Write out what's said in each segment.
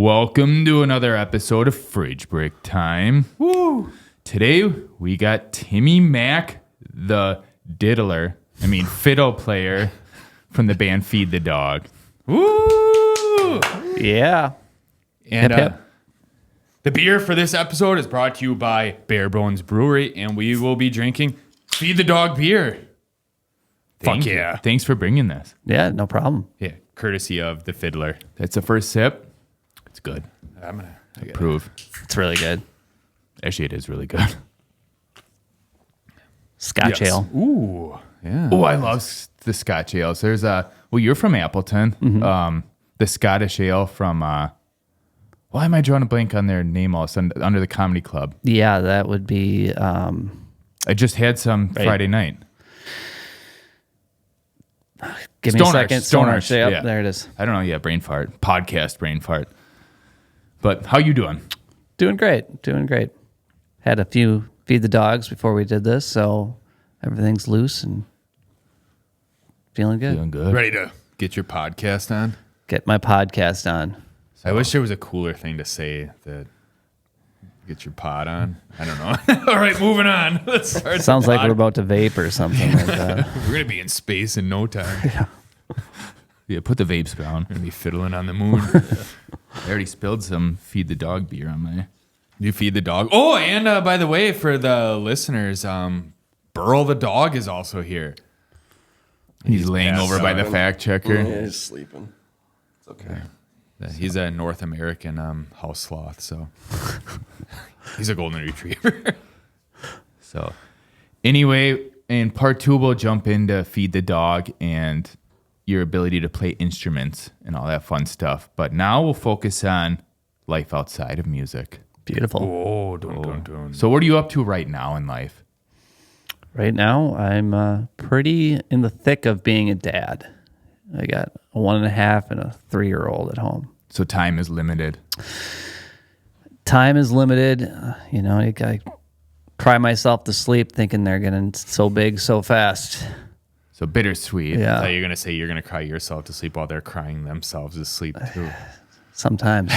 Welcome to another episode of Fridge Brick Time. Woo! Today we got Timmy Mack, the fiddle player from the band Feed the Dog. Woo! Yeah. And Hip. the beer for this episode is brought to you by Bare Bones Brewery, and we will be drinking Feed the Dog beer. Fuck yeah. Thanks for bringing this. Yeah, no problem. Yeah, courtesy of the Fiddler. That's the first sip. It's good. I'm gonna Approve. It's really good. Actually, it is really good. Scotch ale. Ooh, yeah. Oh, I love the Scotch ales. There's you're from Appleton. Mm-hmm. The Scottish ale from, why am I drawing a blank on their name all of a sudden? Under the Comedy Club. Yeah, that would be. I just had some Right. Friday night. Give me a Stoners, second. Stoners, Yep, yeah. there it is. I don't know. Yeah, brain fart. Podcast brain fart. But how you doing? Doing great. Had a few feed the dogs before we did this, so everything's loose and feeling good. Feeling good. Ready to get your podcast on? Get my podcast on. I wish there was a cooler thing to say that get your pod on. I don't know. All right, moving on. Let's start. Sounds like we're about to vape or something like that. We're gonna be in space in no time. Yeah, put the vapes down. We're gonna be fiddling on the moon. I already spilled some Feed the Dog beer on my... You feed the dog. Oh, and by the way, for the listeners, Burl the dog is also here. He's laying passed over by out. the fact checker. Yeah, he's sleeping. It's okay. He's a North American house sloth, so he's a golden retriever. So, anyway, in part 2, we'll jump into Feed the Dog and your ability to play instruments and all that fun stuff. But now we'll focus on life outside of music. Beautiful. Oh, dun. So, what are you up to right now in life? Right now, I'm pretty in the thick of being a dad. I got a 1.5 and a 3-year-old at home. So, time is limited. Time is limited. I cry myself to sleep thinking they're getting so big so fast. So, bittersweet. I Yeah, thought you were gonna say you're gonna cry yourself to sleep while they're crying themselves to sleep too. sometimes.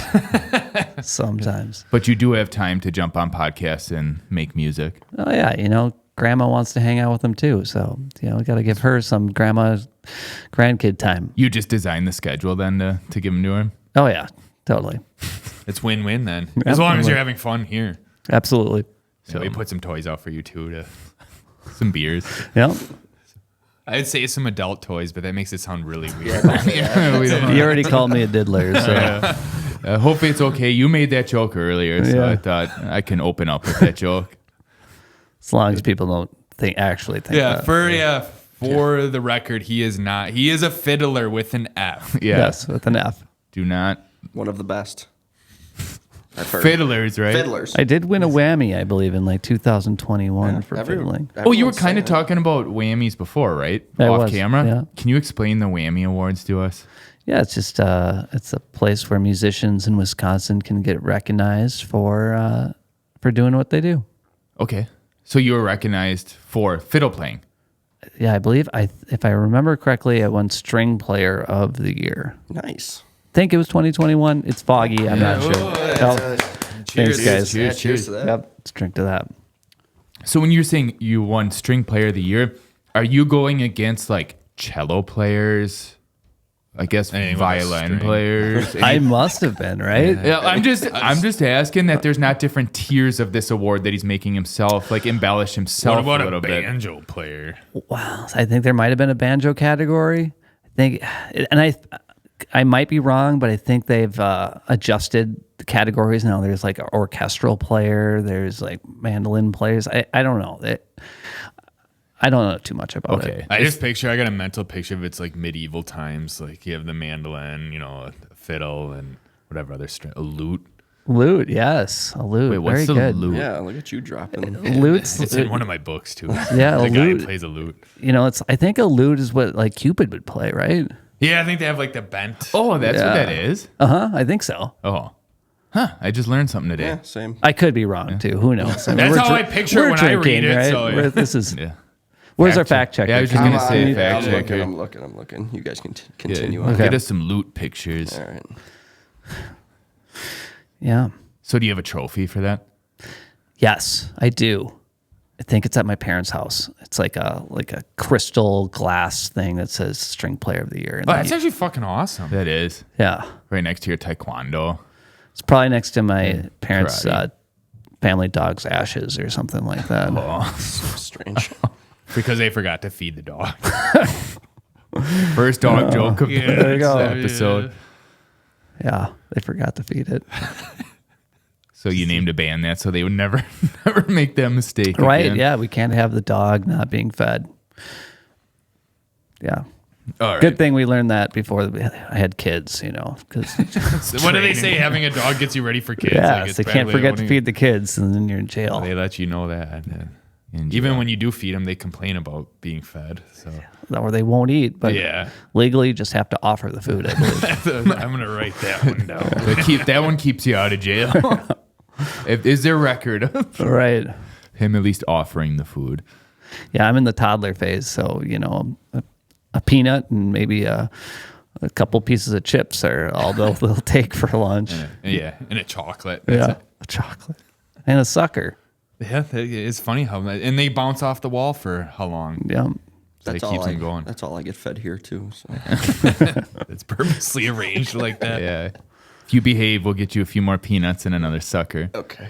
Sometimes. But you do have time to jump on podcasts and make music. Oh, yeah. Grandma wants to hang out with them too. So, we got to give her some grandkid time. You just designed the schedule then to give them to him? Oh, yeah. Totally. It's win-win then, as long as you're having fun here. Absolutely. So we put some toys out for you too. To Some beers. Yeah. I'd say some adult toys, but that makes it sound really weird. We don't- You already called me a diddler. So. hopefully it's okay. You made that joke earlier, so Yeah. I thought I can open up with that joke. As long as people don't actually think that. For the record, he is not. He is a fiddler with an F. Yeah. Yes, with an F. Do not. One of the best. I've heard. Fiddlers, right? Fiddlers. I did win a WAMI, I believe, in 2021 for fiddling. Oh, you were Everyone's kind of saying talking about whammies before, right? I Off was, camera. yeah. Can you explain the Whammy Awards to us? Yeah, it's just it's a place where musicians in Wisconsin can get recognized for doing what they do. Okay. So you were recognized for fiddle playing. Yeah, I believe if I remember correctly, I won String Player of the Year. it. Nice. Think it was 2021. It's foggy. I'm not sure. Oh, thanks, guys. Yeah, cheers to that. Yep, let's drink to that. So when you're saying you won String Player of the Year, are you going against like cello players? I guess Anything with a violin string. players. I must have been, right? Yeah, I'm just asking that there's not different tiers of this award that he's making himself, like embellish himself What a about little a bit. banjo player? Wow. I think there might have been a banjo category. I think, and I might be wrong, but I think they've adjusted the categories now. There's like an orchestral player. There's like mandolin players. I don't know. I don't know too much about it. Okay. I got a mental picture of it's like medieval times. Like you have the mandolin, a fiddle, and whatever other string, a lute. Lute, yes. A lute. Wait, what's Very the good. lute? Yeah, look at you dropping. Lute's, It's in one of my books too. Yeah, the a guy lute. plays a lute. I think a lute is what like Cupid would play, right? Yeah, I think they have like the bent. Oh, that's what Yeah. that is? I think so. Oh. Huh. I just learned something today. Yeah, same. I could be wrong too. Who knows? I mean, That's we're how I picture it we're when I read it, so, yeah. This is Yeah. where's our Fact fact checker? Yeah, I was just Come gonna on, say I'm fact looking, checker. I'm looking. You guys can Yeah, continue on. Okay. Get us some loot pictures. All right. Yeah. So do you have a trophy for that? Yes, I do. I think it's at my parents' house. It's like a crystal glass thing that says String Player of the Year. And Oh, that's actually fucking awesome. That is yeah. right next to your taekwondo. It's probably next to my parents' karate. family dog's ashes or something like that. Oh, Strange. Because they forgot to feed the dog. first dog joke of There you go. the episode. Yeah, they forgot to feed it. So you named a band that so they would never make that mistake Right? again. Yeah, we can't have the dog not being fed. Yeah. All right. Good thing we learned that before I had kids, because So what do they say? Having a dog gets you ready for kids. yeah, it's they can't badly forget to owning- feed the kids, and then you're in jail. They let you know that. In Even jail. when you do feed them, they complain about being fed. So Or they won't eat, but Yeah. legally you just have to offer the food, I believe. I'm gonna write that one down. that one keeps you out of jail. Is there record of Right. him at least offering the food? Yeah, I'm in the toddler phase, so a peanut and maybe a couple pieces of chips are all they'll take for lunch. Yeah, and a chocolate. Yeah, a chocolate and a sucker. Yeah, it's funny how and they bounce off the wall for how long? Yeah, So it keeps them going. That's all I get fed here too. So. It's purposely arranged like that. Yeah. If you behave, we'll get you a few more peanuts and another sucker. Okay.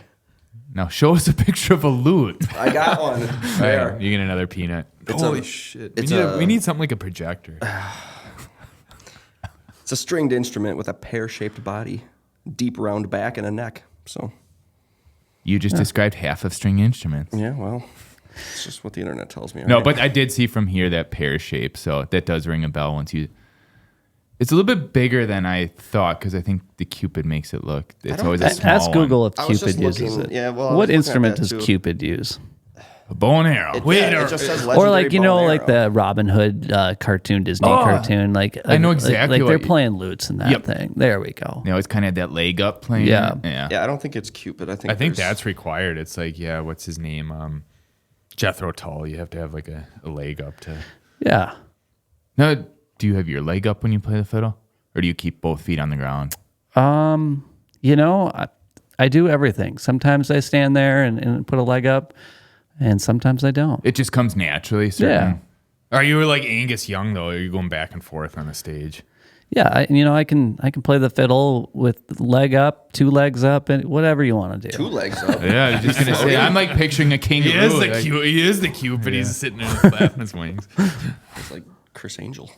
Now show us a picture of a loot. I got one. All There. right, you get another peanut. It's Holy a- shit! it's We a- need something like a projector. It's a stringed instrument with a pear-shaped body, deep round back, and a neck. So, You just described half of string instruments. yeah, well, it's just what the internet tells me. No, right? but I did see from here that pear shape, so that does ring a bell once you. It's a little bit bigger than I thought because I think the Cupid makes it look. It's don't always a think- small ask Google if I was Cupid just uses looking- it. yeah, well, I was what looking at instrument that does too. Cupid use? one. A bow and arrow. It just says Or like legendary bow and like arrow. the Robin Hood cartoon, Disney Oh, cartoon. Like I know like exactly they're what you- playing lutes in that Yep. thing. There we go. They always kind of had that leg up playing. Yeah. Yeah. Yeah, I don't think it's Cupid. I think there's- that's required. It's like, yeah, what's his name? Jethro Tull. You have to have like a leg up to. Yeah. Now, do you have your leg up when you play the fiddle, or do you keep both feet on the ground? I do everything. Sometimes I stand there and put a leg up, and sometimes I don't. It just comes naturally. Certain. Are you like Angus Young though? Or are you going back and forth on a stage? Yeah, I can play the fiddle with leg up, 2 legs up, and whatever you want to do. 2 legs up. Yeah, I was just gonna say. I'm like picturing a kangaroo. He is the like, cute. He is the cute, but he's sitting there flapping his wings. It's like Chris Angel.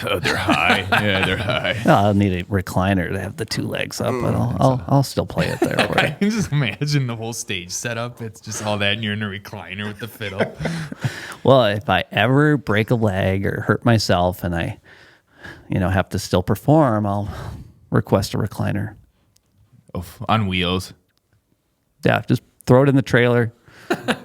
Oh, they're high. Yeah, they're high. I'll need a recliner to have the 2 legs up, but I'll still play it there for I you. can just imagine the whole stage setup. It's just all that, and you're in a recliner with the fiddle. Well, if I ever break a leg or hurt myself and I, have to still perform, I'll request a recliner. Oh, on wheels. Yeah, just throw it in the trailer.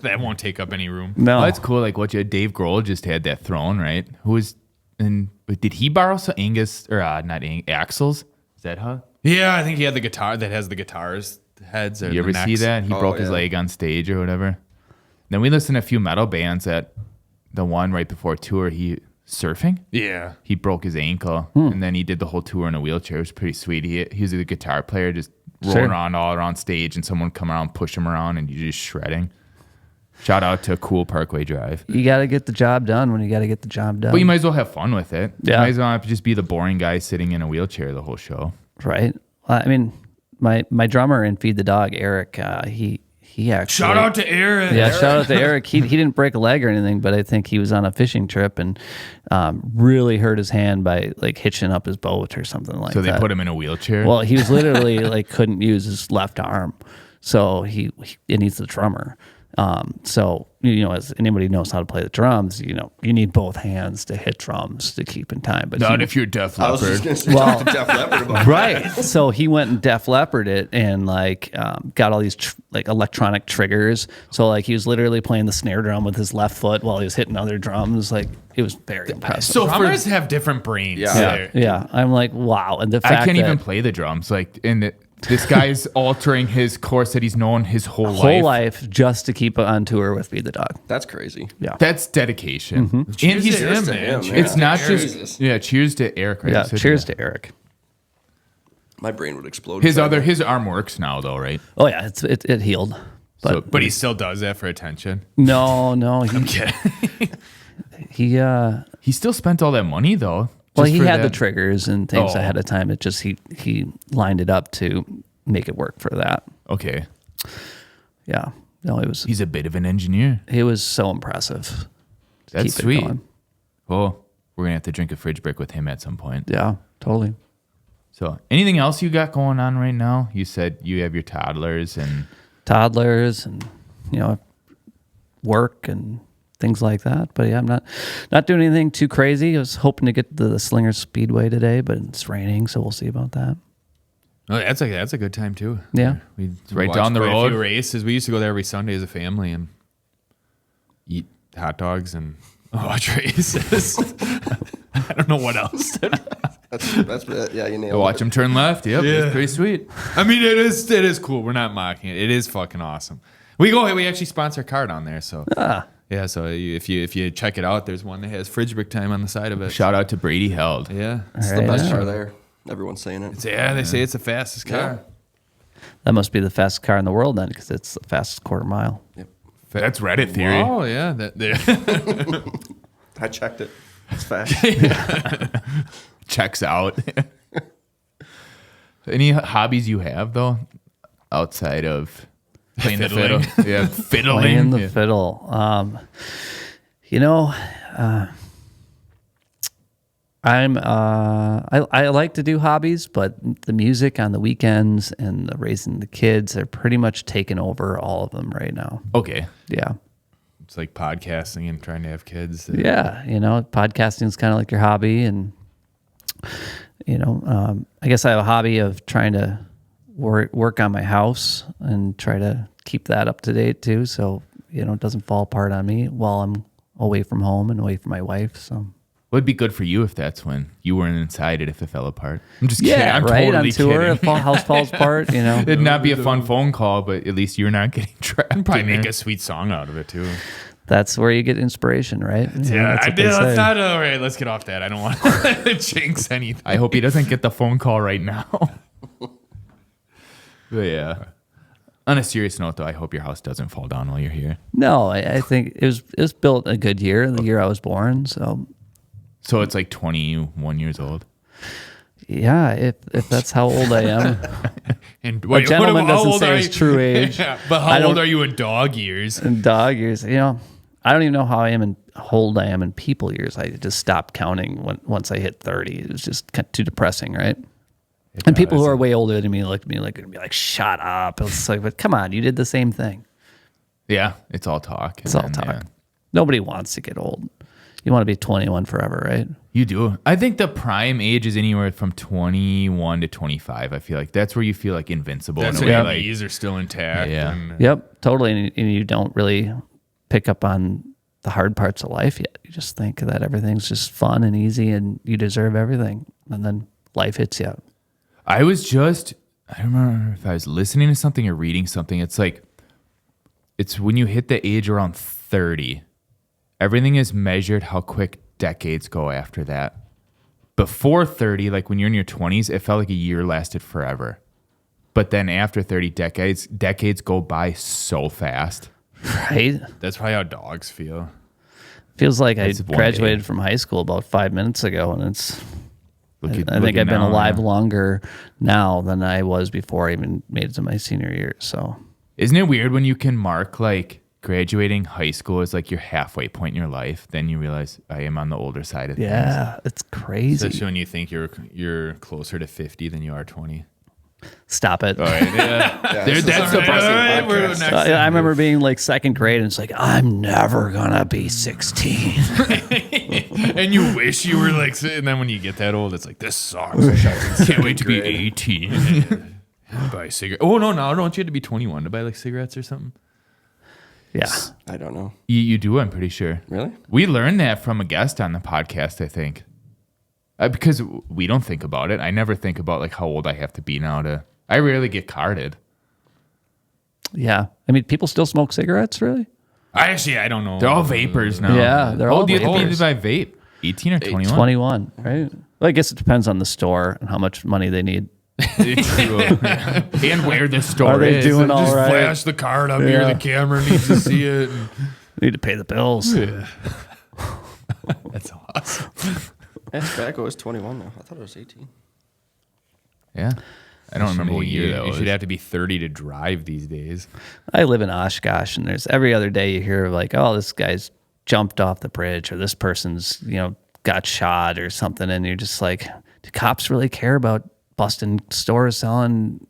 That won't take up any room. No, Oh, that's cool. Like what you Dave Grohl just had that throne, right? Who was and did he borrow some Angus or not Axel's? Is that how? Yeah, I think he had the guitar that has the guitar's heads. Or You ever the see necks. that? He Oh, broke his yeah. leg on stage or whatever. Then we listened to a few metal bands that the one right before tour he surfing. Yeah. He broke his ankle and then he did the whole tour in a wheelchair. It was pretty sweet. He was a guitar player just rolling Sure. around all around stage and someone come around, push him around and you're just shredding. Shout out to Cool Parkway Drive. you got to get the job done when you got to get the job done. But you might as well have fun with it. Yeah. You might as well not just be the boring guy sitting in a wheelchair the whole show. Right. I mean, my drummer in Feed the Dog, Eric, he actually Shout out to Aaron. Yeah, shout out to Eric. He didn't break a leg or anything, but I think he was on a fishing trip and really hurt his hand by like hitching up his boat or something like So that. they put him in a wheelchair. Well, he was literally like couldn't use his left arm, so he needs the drummer. So as anybody knows how to play the drums, you need both hands to hit drums to keep in time. But not if you're Def I was just Leppard. going to say Well- talk to Def Leppard about right. So he went and Def Leppard it and got all these like electronic triggers. So like he was literally playing the snare drum with his left foot while he was hitting other drums. Like it was very impressive. So for Drummers have different brains. Yeah. there. yeah, I'm like, wow. And the fact I can't that even play the drums. Like, this guy's altering his course that he's known his whole whole life. life just to keep on tour with Feed the Dog. That's crazy. Yeah. That's dedication. And Cheers he's to him, to man. him, Cheers man. it's to not Aaron. just cheers to Eric. Right? Yeah. So, Cheers to Eric. My brain would explode. His arm works now though, right? Oh yeah, it healed. But But he still does that for attention. no, I'm kidding. He still spent all that money though. Well, just he for had the that. triggers and things Oh. ahead of time. It just he lined it up to make it work for that. Okay. Yeah. No, He's a bit of an engineer. it was so impressive. to That's keep it sweet. going. Well, we're gonna have to drink a fridge brick with him at some point. Yeah, totally. So, anything else you got going on right now? You said you have your toddlers and Toddlers and work and things like that. But yeah, I'm not doing anything too crazy. I was hoping to get to the Slinger Speedway today, but it's raining, so we'll see about that. Oh, that's a good time too. Yeah. it's right watched down the quite a road. few races. We used to go there every Sunday as a family and eat hot dogs and watch races. I don't know what else. That's yeah, you nailed Watch it. him turn left. Yep, Yeah. it's pretty sweet. I mean, it is cool. We're not mocking it. It is fucking awesome. We actually sponsor a car down there. So yeah, so if you check it out, there's one that has fridge brick time on the side of it. Shout out to Brady Held. Yeah, It's All the right, best yeah. car there. Everyone's saying it. they say it's the fastest car. That must be the fastest car in the world then, because it's the fastest quarter mile. Yep. That's Reddit theory. Oh yeah, I checked it. It's fast. Checks out. Any hobbies you have though, outside of playing the fiddle? Fiddling. Yeah, fiddling. Playing the Yeah. fiddle. I like to do hobbies, but the music on the weekends and the raising the kids are pretty much taken over all of them right now. Okay. Yeah. it's like podcasting and trying to have kids. Yeah. Podcasting is kind of like your hobby. And, I guess I have a hobby of trying to work on my house and try to keep that up to date too. So, it doesn't fall apart on me while I'm away from home and away from my wife. So. Would be good for you if that's when you weren't inside it if it fell apart. I'm just kidding. Yeah, I'm right. totally On tour, kidding. if house falls apart, It'd not be a fun phone call, but at least you're not getting trapped. Probably in make there. a sweet song out of it too. That's where you get inspiration, right? Yeah, that's I what did. they say. Let's not. All right, let's get off that. I don't want to jinx anything. I hope he doesn't get the phone call right now. But yeah. On a serious note, though, I hope your house doesn't fall down while you're here. No, I think it was built a good year, the year I was born. So So it's like 21 years old. yeah, if that's how old I am. And A gentleman how doesn't old say are his you? true age. Yeah, but I how old don't- are you in dog years? In dog years, I don't even know how old I am in people years. I just stopped counting once I hit 30. It was just too depressing, right? And people who are way older than me look at me like and be like, "Shut up!" It's like, but come on, you did the same thing. Yeah, it's all talk. It's all talk. Nobody wants to get old. You want to be 21 forever, right? You do. I think the prime age is anywhere from 21 to 25. I feel like that's where you feel like invincible. That's in a when way. your Like, knees are still intact. Yeah. and- Yep, totally. And you don't really pick up on the hard parts of life yet. You just think that everything's just fun and easy and you deserve everything. And then life hits you. I don't remember if I was listening to something or reading something. It's like, it's when you hit the age around 30, everything is measured how quick decades go after that. Before 30, like when you're in your 20s, it felt like a year lasted forever. But then after 30 decades go by so fast. Right? That's probably how dogs feel. Feels like I That's one graduated day. from high school about 5 minutes ago. And I think Look at I've been now, alive yeah. longer now than I was before I even made it to my senior year. So Isn't it weird when you can mark like graduating high school as like your halfway point in your life? Then you realize I am on the older side of things. yeah, it's crazy. Especially when you think you're closer to 50 than you are 20. Stop it. All right, yeah. Yeah, There- this is that's a the depressing Alright, we're podcast. next. I remember being like second grade and it's like, I'm never going to be 16. And you wish you were like, and then when you get that old, it's like, this sucks. Can't wait to be 18. Buy a cigarette. Oh, no, don't you have to be 21 to buy like cigarettes or something? Yeah. I don't know. You do, I'm pretty sure. Really? We learned that from a guest on the podcast, I think. Because we don't think about it. I never think about like how old I have to be now to. I rarely get carded. Yeah. I mean, people still smoke cigarettes, really? I don't know. They're all vapors now. Yeah, they're How all old do you have to be vapors. to buy vape? 18 or 21? 21, right? Well, I guess it depends on the store and how much money they need. True. And where the store Are they is. doing all Just right? flash the card up here. Yeah. The camera needs to see it. Need to pay the bills. That's awesome. That tobacco is 21 now. I thought it was 18. Yeah. I don't remember what year that You was. should have to be 30 to drive these days. I live in Oshkosh, and there's every other day you hear like, oh, this guy's jumped off the bridge, or this person's, got shot or something, and you're just like, do cops really care about busting stores selling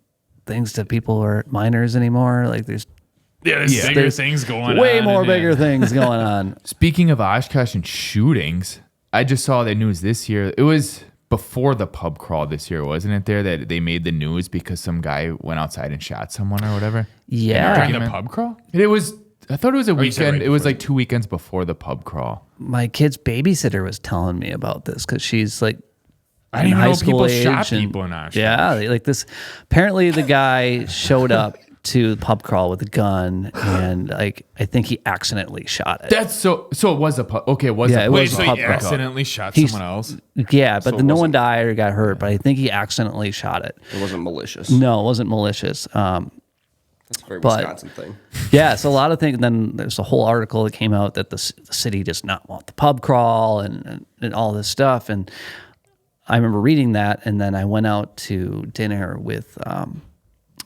things to people or minors anymore? Like, there's Bigger things going on. way more and, bigger things going on. Speaking of Oshkosh and shootings, I just saw the news this year. It was before the pub crawl this year, wasn't it? There that they made the news because some guy went outside and shot someone or whatever. Yeah. During the pub crawl? It was. I thought it was a you said weekend. right It was before. like 2 weekends before the pub crawl. My kid's babysitter was telling me about this because she's like, I didn't in even high know school people shot age, and- people in Oshkosh. Yeah, like this. Apparently, the guy showed up to the pub crawl with a gun, and like I think he accidentally shot it. That's so. So it was a pub. Okay, it was. Yeah, a it pub Wait, was so a pub he crawl. accidentally shot He's- someone else? Yeah, but it no one wasn't- died or got hurt. But I think he accidentally shot it. It wasn't malicious. No, it wasn't malicious. That's a very but- Wisconsin thing. Yeah, so a lot of things. Then there's a whole article that came out that the city does not want the pub crawl and all this stuff. And I remember reading that, and then I went out to dinner with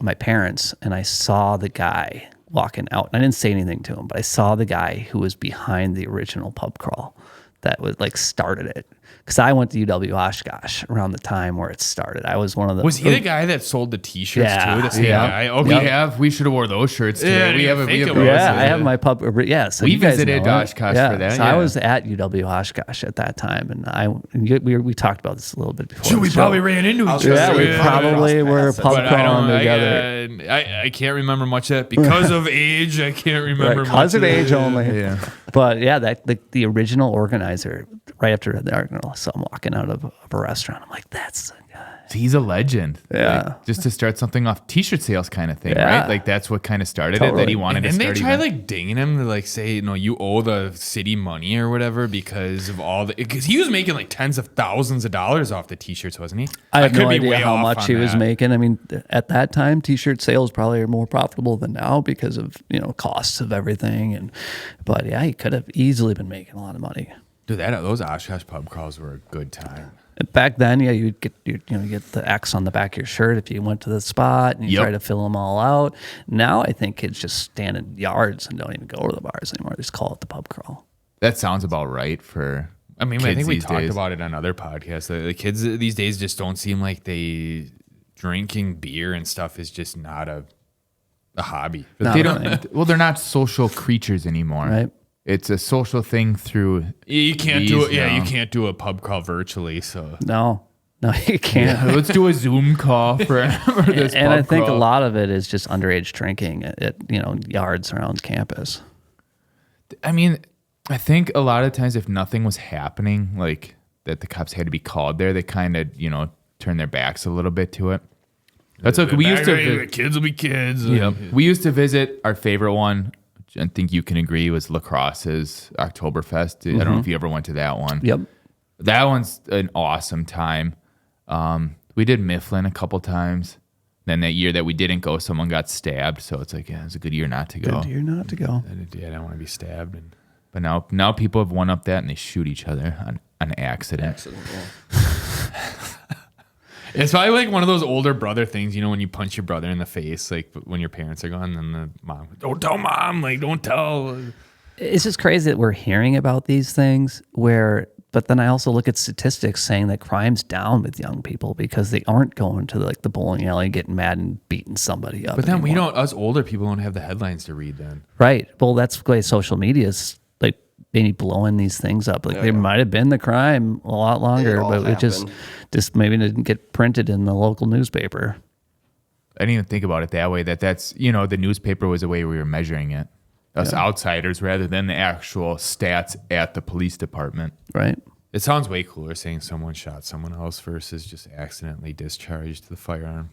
my parents, and I saw the guy walking out. And I didn't say anything to him, but I saw the guy who was behind the original pub crawl that was like started it. Because I went to UW Oshkosh around the time where it started. I was one of the. Was he the guy that sold the T-shirts Yeah, too? The same yeah. guy? Okay. We should have wore those shirts too. Yeah, we have. I We think have it those. was. Yeah, I have my pub. Yeah, so We you guys visited know it. Oshkosh for that, So I yeah. was at UW Oshkosh at that time, and we talked about this a little bit before. Shoot, we the show. probably ran into each gonna Yeah, other. we Yeah. probably were pub But crawling together. I can't remember much of that because of age. I can't remember Because much of age only. Yeah. But yeah, that the original organizer, right after the article, I saw him walking out of a restaurant. I'm like, that's the guy. He's a legend. Yeah. Like, just to start something off, T-shirt sales kind of thing, Yeah. right? Like that's what kind of started it. Totally. That he wanted And to then they start. try even- like dinging him to like say, you owe the city money or whatever because of all the, because he was making like tens of thousands of dollars off the T-shirts, wasn't he? I have could no be idea way how off much on he was that. making. I mean, at that time, T-shirt sales probably are more profitable than now because of costs of everything. But yeah, he could have easily been making a lot of money. Dude, those Oshkosh pub crawls were a good time. Back then, yeah, you'd get get the X on the back of your shirt if you went to the spot and you Yep. try to fill them all out. Now I think kids just stand in yards and don't even go to the bars anymore. They just call it the pub crawl. That sounds about right for. I mean, I kids think we these talked days. about it on other podcasts. The kids these days just don't seem like drinking beer and stuff is just not a hobby. No, They really. don't. Well, they're not social creatures anymore. Right. It's a social thing through. You can't do it. These Yeah, you now. can't do a pub crawl virtually. So No, you can't. Let's do a Zoom call for this. And pub I think crawl. a lot of it is just underage drinking at yards around campus. I mean, I think a lot of times if nothing was happening, like that the cops had to be called there, they kind of, turn their backs a little bit to it. That's like we used to. kids will be kids. We used to visit our favorite one. I think you can agree was Lacrosse's Oktoberfest. I don't know if you ever went to that one. Yep. That one's an awesome time. We did Mifflin a couple times. Then that year that we didn't go, someone got stabbed. So it's like, yeah, it was a good year not to go. Good year not to go. Yeah, I don't want to be stabbed. And But now people have one up that and they shoot each other on accident. Accident, yeah. it's probably like one of those older brother things, when you punch your brother in the face, like when your parents are gone, then the mom, don't tell mom, like don't tell. It's just crazy that we're hearing about these things but then I also look at statistics saying that crime's down with young people because they aren't going to the bowling alley and getting mad and beating somebody up. But then anymore. us older people don't have the headlines to read then. Right. Well, that's the way social media is like maybe blowing these things up. Like there might have been the crime a lot longer, all but it just maybe didn't get printed in the local newspaper. I didn't even think about it that way. That's the newspaper was the way we were measuring it. Us outsiders rather than the actual stats at the police department. Right. It sounds way cooler saying someone shot someone else versus just accidentally discharged the firearm.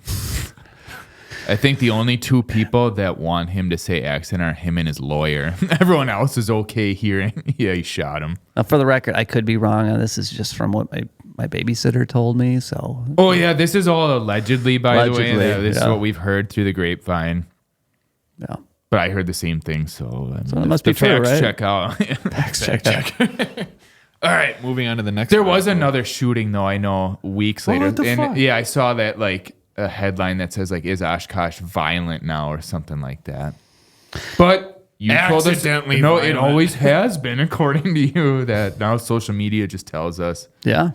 I think the only two people that want him to say accident are him and his lawyer. Everyone else is okay hearing, yeah, he shot him. Now, for the record, I could be wrong on this. Is just from what my babysitter told me. So Oh yeah, this is all allegedly, by the way. Allegedly, Yeah, this is yeah. what we've heard through the grapevine. yeah, But I heard the same thing, so, it must be the true, facts right? check out. Facts check. All right, moving on to the next. There was article. another shooting though, I know, weeks later. what the and fuck? yeah, I saw that like a headline that says like, is Oshkosh violent now or something like that. But you told us Accidentally no, it violent. always has been, according to you, that now social media just tells us. Yeah.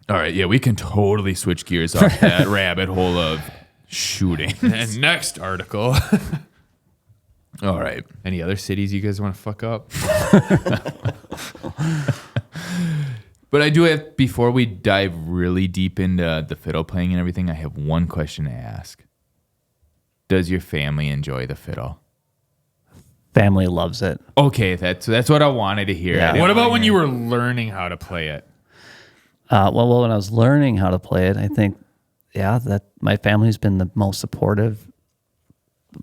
All right, yeah, we can totally switch gears off that rabbit hole of shooting. And next article. All right. Any other cities you guys want to fuck up? But I do have, before we dive really deep into the fiddle playing and everything, I have one question to ask. Does your family enjoy the fiddle? Family loves it. Okay, that's what I wanted to hear. Yeah. I didn't What about wanna when hear- you were learning how to play it? Well, when I was learning how to play it, I think, that my family's been the most supportive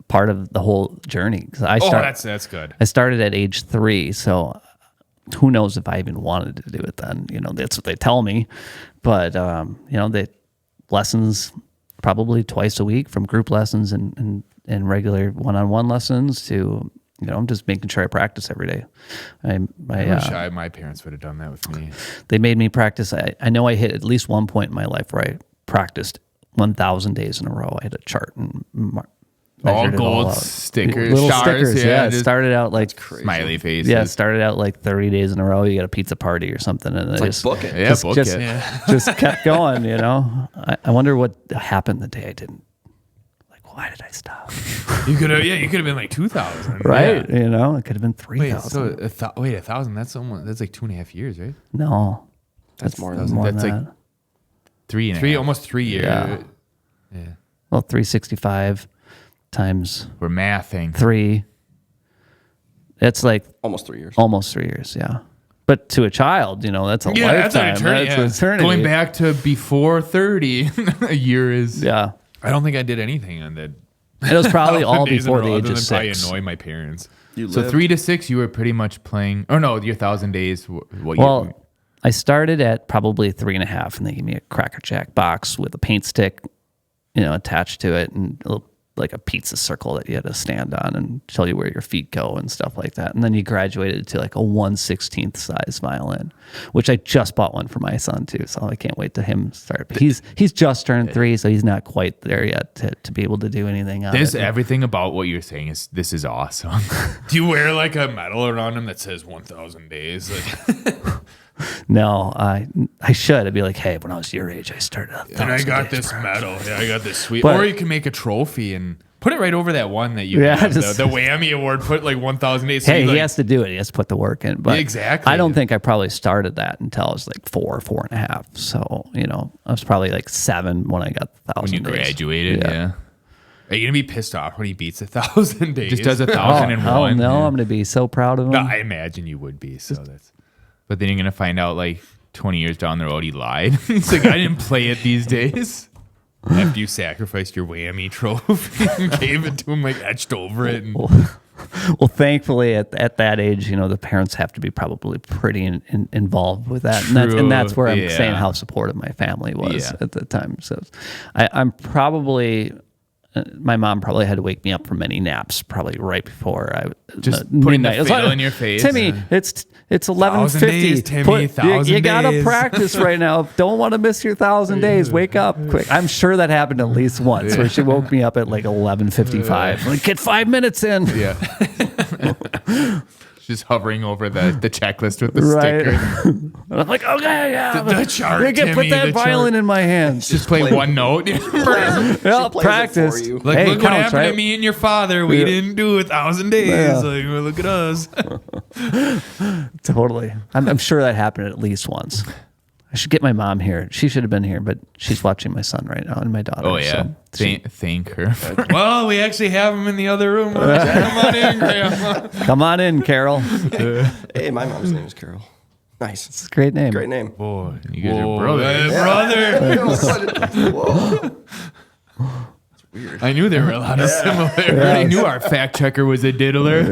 part of the whole journey. 'Cause That's good. I started at age 3, so who knows if I even wanted to do it then. That's what they tell me. But, they lessons probably twice a week, from group lessons and regular one-on-one lessons to, just making sure I practice every day. I wish my parents would have done that with me. They made me practice. I know I hit at least one point in my life where I practiced 1,000 days in a row. I had a chart and all measured it gold out. stickers, Little stars, stickers. yeah, It just started out like smiley faces. Yeah, it started out like 30 days in a row. You got a pizza party or something, and it Like just book it. Yeah, just, book just, it. just kept going. I wonder what happened the day I didn't. Like, why did I stop? You could have been like 2,000, Right? Yeah. It could have been Wait, 3,000. so 1,000? That's like 2.5 years, right? No, That's more that's than more That's than like that. 3.5. Almost 3 years. Yeah. Well, 365 times We're mathing. 3. It's like almost 3 years. almost 3 years. Yeah, but to a child, that's a Yeah, lifetime. that's an eternity, That's yeah. eternity. Going back to before 30, a year is. Yeah, I don't think I did anything on that. it was probably all days in a before the row, age other of than probably 6. annoy my parents. You So lived. 3 to 6, you were pretty much playing. Oh no, your 1,000 days. What Well, you? I started at probably 3.5, and they gave me a Cracker Jack box with a paint stick, attached to it, and like a pizza circle that you had to stand on and tell you where your feet go and stuff like that. And then you graduated to like a 1/16 size violin, which I just bought one for my son too. So I can't wait to him start. But he's just turned 3, so he's not quite there yet to be able to do anything on This it. everything about what you're saying is awesome. Do you wear like a medal around him that says 1,000 days? Like, No, I should. I'd be like, hey, when I was your age, I started. and I got this medal. Yeah, I got this sweet. But- or you can make a trophy and put it right over that one that you Yeah, have, just- the WAMI award. Put like 1,000 days. So Hey, you, he like, has to do it. He has to put the work in. But Exactly. I don't think I probably started that until I was like 4.5. So, I was probably like 7 when I got the 1,000 When you days. graduated, yeah. Are you gonna be pissed off when he beats 1,000 days? Just does Oh, 1,001. hell no, yeah. I'm going to be so proud of him. No, I imagine you would be. So that's. But then you're gonna find out like 20 years down the road he lied. He's like, I didn't play it these days. After you sacrificed your WAMI trophy and gave it to him, like etched over it. And, Well, thankfully, at that age, the parents have to be probably pretty involved with that. And that's where I'm True, saying yeah. how supportive my family was Yeah. at the time. So I'm probably... my mom probably had to wake me up from many naps, probably right before I Just putting the midnight. It was fiddle in your face. Timmy. It's 11:50. days, Timmy, You 1,000 gotta days. practice right now. Don't want to miss your 1,000 days. Wake up quick. I'm sure that happened at least once, where she woke me up at like 11:55. Like, get 5 minutes in. Yeah. Just hovering over the checklist with the Right. sticker. And I'm like, okay, yeah. the chart, You can put Timmy, that the violin in my hands. Just play one note. Well, plays it practice. for you. like, Hey, look it what counts, happened right? to me and your father. We Yeah. didn't do 1,000 days. Yeah. Like, well, look at us. Totally. I'm sure that happened at least once. I should get my mom here. She should have been here, but she's watching my son right now and my daughter. Oh yeah. So Thank her. Well, we actually have him in the other room. Come on in, Grandma. come on in, Carol. Hey, my mom's name is Carol. Nice. It's a great name. Great name. Boy, You guys are brothers. brother. Whoa. That's weird. I knew there were a lot of similarities. I already knew our fact checker was a diddler.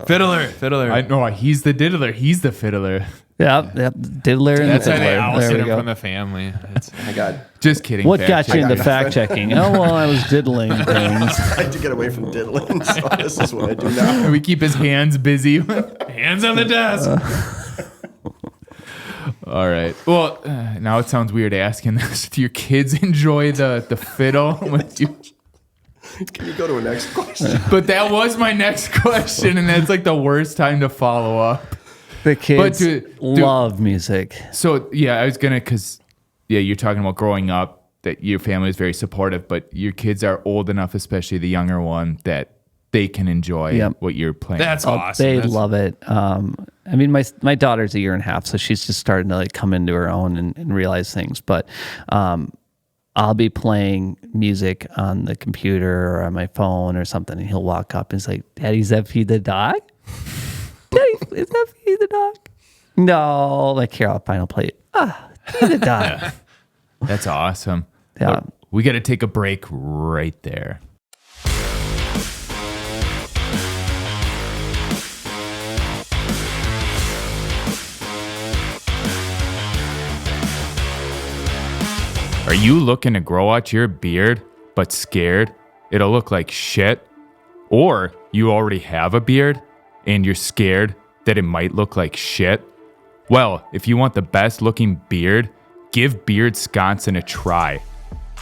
Fiddler. I know he's the diddler. He's the fiddler. Yep. Diddler and That's the why they fiddler. ousted There we him go. from the family. I got. Just kidding. What fact got you check. into fact checking? Oh, well, I was diddling things. I had to get away from diddling, so this is what I do now. We keep his hands busy. Hands on the desk. All right. Well, now it sounds weird asking this. Do your kids enjoy the fiddle with you? Can you go to a next question? But that was my next question, and that's like the worst time to follow up. The kids dude, love music. So yeah, I was gonna, cause yeah, you're talking about growing up that your family is very supportive, but your kids are old enough, especially the younger one, that they can enjoy Yep. what you're playing. That's awesome. They That's- love it. I mean, my daughter's a year and a half, so she's just starting to like come into her own and realize things. But I'll be playing music on the computer or on my phone or something, and he'll walk up and he's like, "Daddy, is that Feed the Dog? Daddy, is that Feed the Dog?" No, like here, I'll final play it. Feed the Dog. That's awesome. Yeah. But we got to take a break right there. Are you looking to grow out your beard, but scared it'll look like shit? Or you already have a beard and you're scared that it might look like shit? Well, if you want the best looking beard, give Beard Wisconsin a try.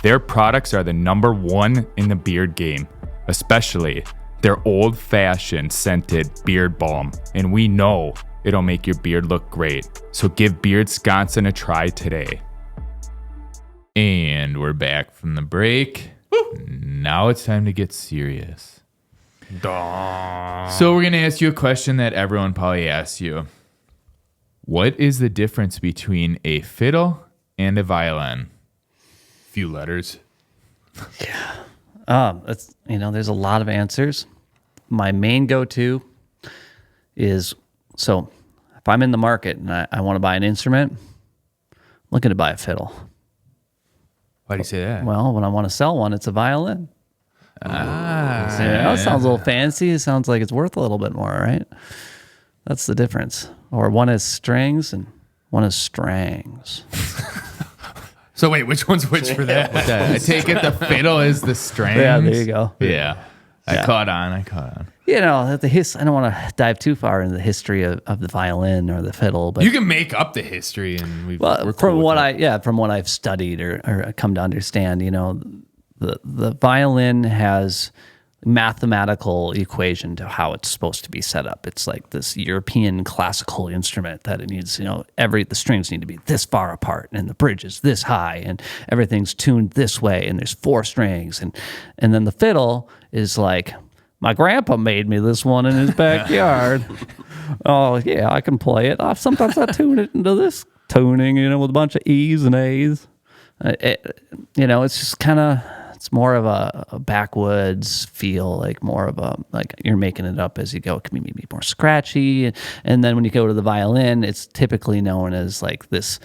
Their products are the #1 in the beard game, especially their old-fashioned scented beard balm. And we know it'll make your beard look great. So give Beard Wisconsin a try today. And we're back from the break. Now it's time to get serious. So we're going to ask you a question that everyone probably asks you. What is the difference between a fiddle and a violin? Few letters. That's, there's a lot of answers. My main go-to is, so if I'm in the market and I want to buy an instrument, I'm looking to buy a fiddle. Why do you say that? Well, when I want to sell one, it's a violin. That sounds a little fancy. It sounds like it's worth a little bit more, right? That's the difference. Or one has strings and one has strangs. So wait, which one's which for that? I take it the fiddle is the strings. Yeah, there you go. Yeah. I caught on. I don't want to dive too far into the history of the violin or the fiddle, but You can make up the history, and we're cool from with what that. from what I've studied or come to understand, the violin has mathematical equation to how it's supposed to be set up. It's like this European classical instrument that it needs, the strings need to be this far apart and the bridge is this high and everything's tuned this way and there's 4 strings and then the fiddle is like, my grandpa made me this one in his backyard. Oh yeah, I can play it. Sometimes I tune it into this tuning, with a bunch of E's and A's. It's just kind of, it's more of a backwoods feel, like more of like you're making it up as you go. It can be maybe more scratchy. And then when you go to the violin, it's typically known as like this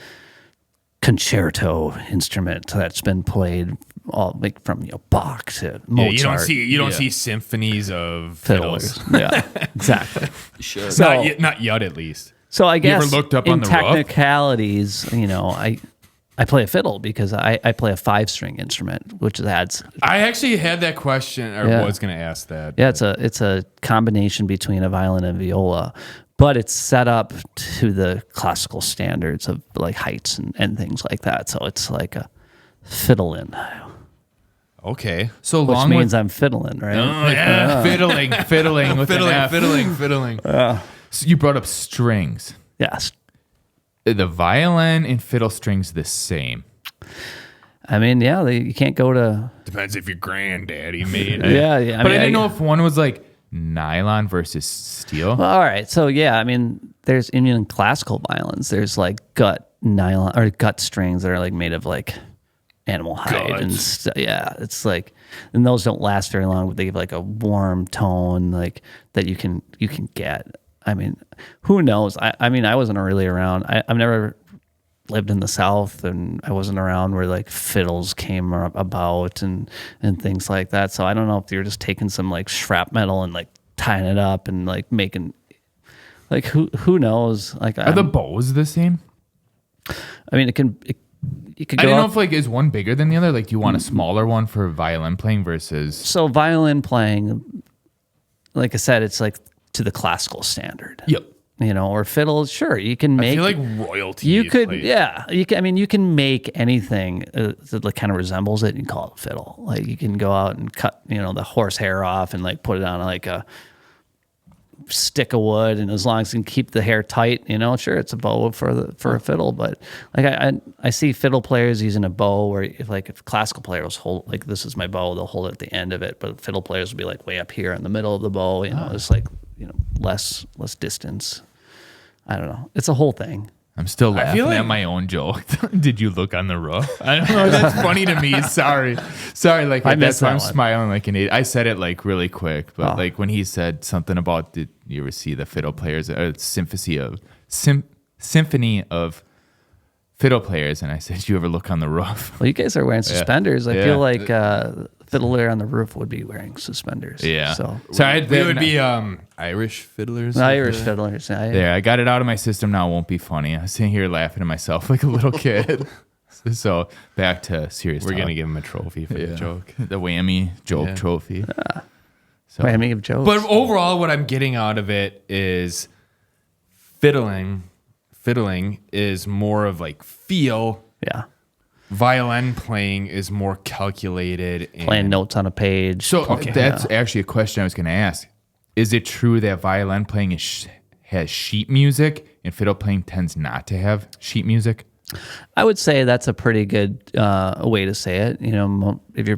concerto instrument that's been played all like from Bach to Mozart. You don't see symphonies of fiddlers. fiddles. Yeah, exactly. Sure. So, Not yet, at least. so I guess ever looked up in on the roof? technicalities, I play a fiddle because I play a 5-string instrument, which adds. I actually had that question, or Yeah. was going to ask that. Yeah, it's a combination between a violin and viola, but it's set up to the classical standards of like heights and things like that. So it's like a fiddling, Okay. So which long means with I'm fiddling, right? fiddling with an F. Fiddling. So you brought up strings. Yes. The violin and fiddle strings the same. I mean, yeah, you can't go to. Depends if your granddaddy made it. Yeah, But I didn't know if one was like nylon versus steel. Well, all right, so yeah, I mean, there's in classical violins, there's like gut nylon or gut strings that are like made of like animal hide and stuff. Yeah, it's like, and those don't last very long, but they give like a warm tone like that you can get. I mean, who knows? I mean, I wasn't really around. I've never lived in the South, and I wasn't around where like fiddles came about and things like that. So I don't know if you're just taking some like shrapnel and like tying it up and like making, like who knows? Like, Are the bows the same? I mean, you could I go don't know up. if like is one bigger than the other. Like, do you want a smaller one for violin playing versus? So violin playing, like I said, it's like to the classical standard. Yep. You know, or fiddle, sure, you can make. I feel like royalty. You could, plays. yeah. You can, I mean, you can make anything that like kind of resembles it and call it fiddle. Like you can go out and cut, the horse hair off and like put it on like a stick of wood, and as long as you can keep the hair tight, sure, it's a bow for a fiddle. But like I see fiddle players using a bow where if classical players hold like this is my bow, they'll hold it at the end of it, but fiddle players will be like way up here in the middle of the bow. It's like less distance. I don't know. It's a whole thing. I'm still laughing like- at my own joke. Did you look on the roof? I don't know. That's funny to me. Sorry. Like I that's missed why that I'm one. smiling like an idiot. I said it like really quick, but Oh. like when he said something about did you ever see the fiddle players symphony of fiddle players, and I said, did you ever look on the roof? Well, you guys are wearing suspenders. I Yeah. feel like fiddler on the roof would be wearing suspenders. Yeah. So Sorry, We would be Irish fiddlers. Irish fiddlers. there. I got it out of my system now. It won't be funny. I was sitting here laughing to myself like a little kid. So back to serious. We're talk. gonna give him a trophy for the joke. The whammy joke Yeah. trophy. So Whammy of jokes. But overall, what I'm getting out of it is fiddling is more of like feel. yeah. Violin playing is more calculated. And Playing notes on a page. So that's actually a question I was going to ask. Is it true that violin playing has sheet music and fiddle playing tends not to have sheet music? I would say that's a pretty good way to say it.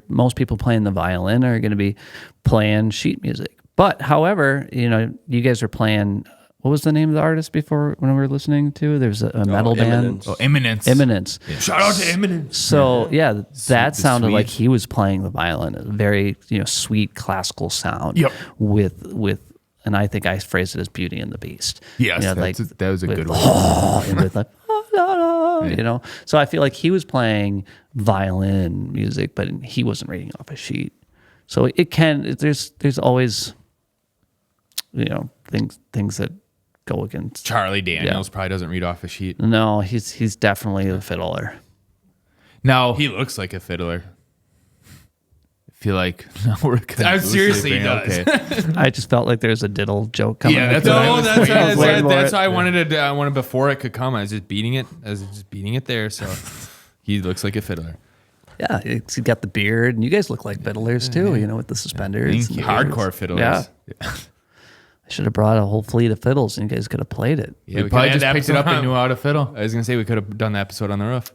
Most people playing the violin are going to be playing sheet music. But however, you guys are playing. What was the name of the artist before when we were listening to? There's a metal band. Eminence. Oh, Eminence. Eminence. Shout out to Eminence. So that the sounded like sweet. he was playing the violin, a very sweet classical sound. Yep. With and I think I phrased it as Beauty and the Beast. Yes, that was a good one. And with like So I feel like he was playing violin music, but he wasn't reading off a sheet. So there's always things that go against. Charlie Daniels probably doesn't read off a sheet. No, he's definitely a fiddler. Now, He looks like a fiddler. I feel like now we're seriously, he conclusively- does. Okay. I just felt like there's a diddle joke coming. Yeah, up. that's what I was waiting for. Waiting for that's it. why I wanted to. I wanted before it could come. I was just beating it. There. So he looks like a fiddler. Yeah, he's got the beard, and you guys look like fiddlers too. With the suspenders. Thank and you. the beards. Hardcore fiddlers. Yeah. I should have brought a whole fleet of fiddles, and you guys could have played it. Yeah, we probably could just add picked it up episode and knew how to fiddle. I was gonna say we could have done the episode on the roof.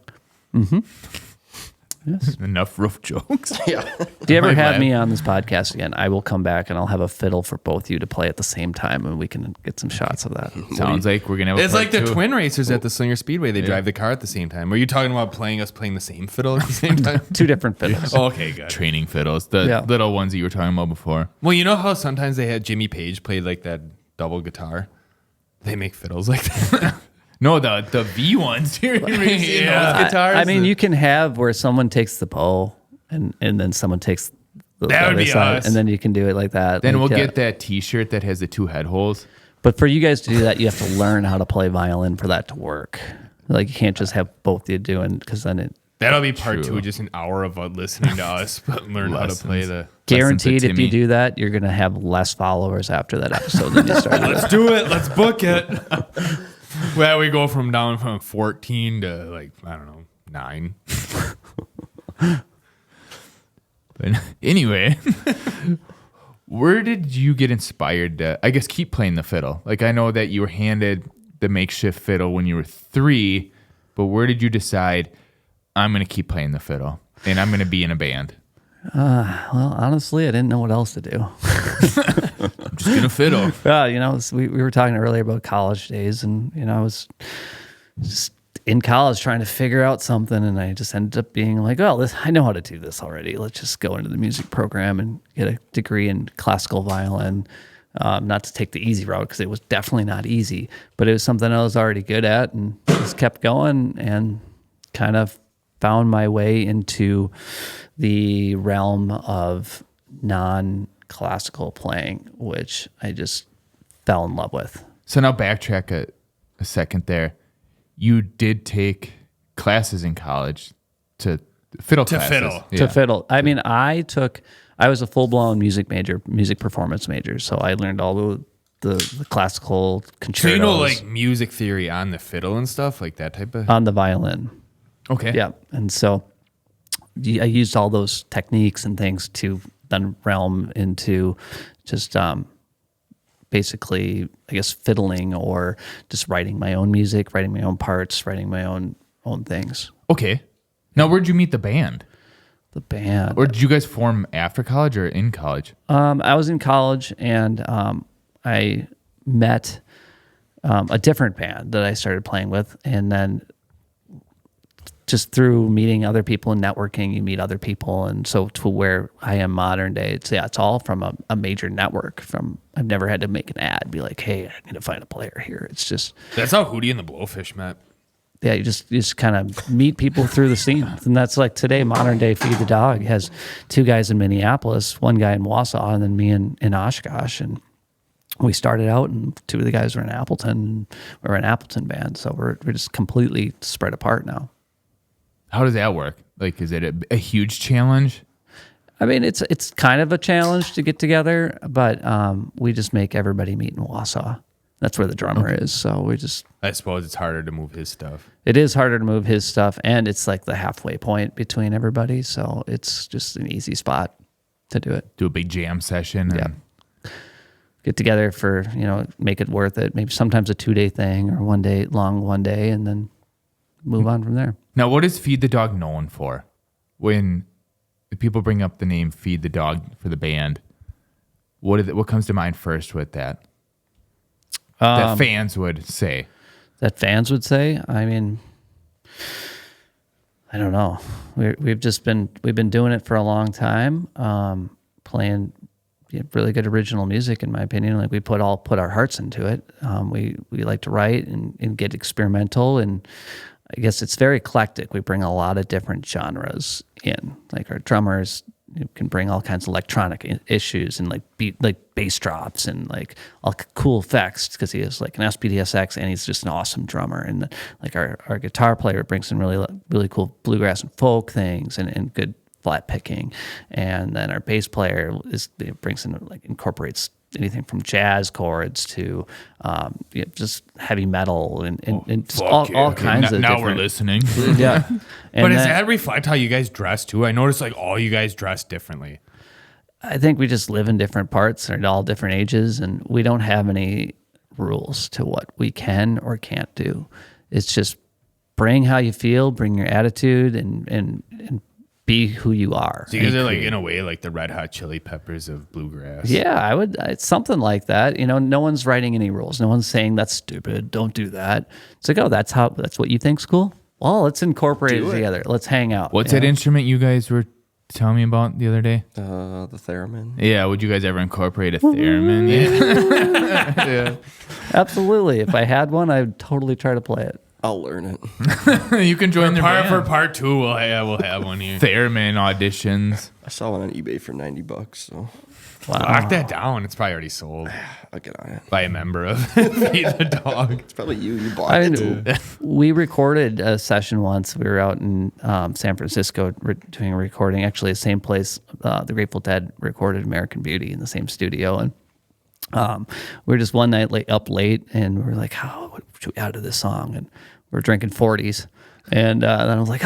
Enough roof jokes. Yeah. If you ever Might have laugh. me on this podcast again, I will come back and I'll have a fiddle for both of you to play at the same time, and we can get some shots of that. Sounds like we're gonna have. It's part like the two. twin racers at the Slinger Speedway. They drive the car at the same time. Were you talking about playing the same fiddle at the same time? Two different fiddles. Oh, okay, good. training fiddles, the Yeah. little ones that you were talking about before. Well, you know how sometimes they had Jimmy Page play like that double guitar? They make fiddles like that. No, the V ones. Here, Yeah. those guitars. I mean, you can have where someone takes the bow and then someone takes the That would other be side, us. and then you can do it like that. Then Like, we'll yeah. get that T-shirt that has the two head holes. But for you guys to do that, you have to learn how to play violin for that to work. Like you can't just have both of you doing, because then it That'll be part True. 2, just an hour of listening to us, but learn how to play the. guaranteed. If Timmy. you do that, you're gonna have less followers after that episode than you started. with. Let's do it. Let's book it. Well, we go down from 14 to like, I don't know, 9. But anyway, where did you get inspired to, I guess, keep playing the fiddle? Like, I know that you were handed the makeshift fiddle when you were 3, but where did you decide, I'm going to keep playing the fiddle and I'm going to be in a band? Well, honestly, I didn't know what else to do. I'm just going to fiddle. Well, we were talking earlier about college days, and I was just in college trying to figure out something, and I just ended up being like, well, I know how to do this already. Let's just go into the music program and get a degree in classical violin. Not to take the easy route, because it was definitely not easy, but it was something I was already good at, and just kept going and kind of found my way into the realm of classical playing, which I just fell in love with. So now backtrack a second there. You did take classes in college to fiddle classes. fiddle. To fiddle. I mean, I was a full-blown music performance major. So I learned all the classical concertos. So you know, like music theory on the fiddle and stuff, like that type of. On the violin. Okay. Yeah. And so I used all those techniques and things to then realm into just basically, I guess, fiddling or just writing my own music, writing my own parts, writing my own things. Okay. Now, where'd you meet the band? The band. Or did you guys form after college or in college? I was in college, and I met a different band that I started playing with, and then just through meeting other people and networking, you meet other people, and so to where I am modern day, it's all from a major network. I've never had to make an ad, be like, hey, I need to find a player here. It's just That's how Hootie and the Blowfish met. yeah, you just kind of meet people through the scene. And that's like today, modern day Feed the Dog has 2 guys in Minneapolis, 1 guy in Wausau, and then me in Oshkosh. And we started out, and 2 of the guys were in Appleton. And we're an Appleton band, so we're just completely spread apart now. How does that work? Like, is it a huge challenge? I mean, it's kind of a challenge to get together, but we just make everybody meet in Wausau. That's where the drummer is. So we just. I suppose it's harder to move his stuff. It is harder to move his stuff, and it's like the halfway point between everybody. So it's just an easy spot to do it. Do a big jam session? Yeah. Get together for, make it worth it. Maybe sometimes a 2-day thing or 1 day, one day, and then move on from there. Now, what is Feed the Dog known for? When people bring up the name Feed the Dog for the band, what comes to mind first with that? That fans would say. That fans would say? I mean, I don't know. We've been doing it for a long time, playing really good original music, in my opinion. Like we put our hearts into it. We like to write and get experimental, and I guess it's very eclectic. We bring a lot of different genres in. Like our drummers can bring all kinds of electronic issues and like bass drops and like all cool effects because he is like an SPDSX and he's just an awesome drummer. And like our guitar player brings in really cool bluegrass and folk things and good flat picking. And then our bass player brings in incorporates anything from jazz chords to just heavy metal and just all kinds of now different. we're listening. Yeah. And But does then, that reflect how you guys dress too? I noticed like all you guys dress differently. I think we just live in different parts and at all different ages, and we don't have any rules to what we can or can't do. It's just bring how you feel, bring your attitude, and be who you are. So you guys are like in a way like the Red Hot Chili Peppers of bluegrass. Yeah, I would. It's something like that. No one's writing any rules. No one's saying that's stupid. Don't do that. It's like, oh, that's what you think's cool. Well, let's incorporate it together. Let's hang out. What's that instrument you guys were telling me about the other day? The theremin. Yeah, would you guys ever incorporate a theremin? Yeah. Absolutely. If I had one, I'd totally try to play it. I'll learn it. You can join the For part 2, we'll have one here. theremin auditions. I saw one on eBay for $90, so Lock that down. It's probably already sold I'll get on it. by a member of Feed the Dog. It's probably you bought it too. We recorded a session once. We were out in San Francisco doing a recording. Actually, the same place the Grateful Dead recorded American Beauty in the same studio. And we were just one night up late, and we were like, what should we add to this song? And we were drinking 40s. And then I was like,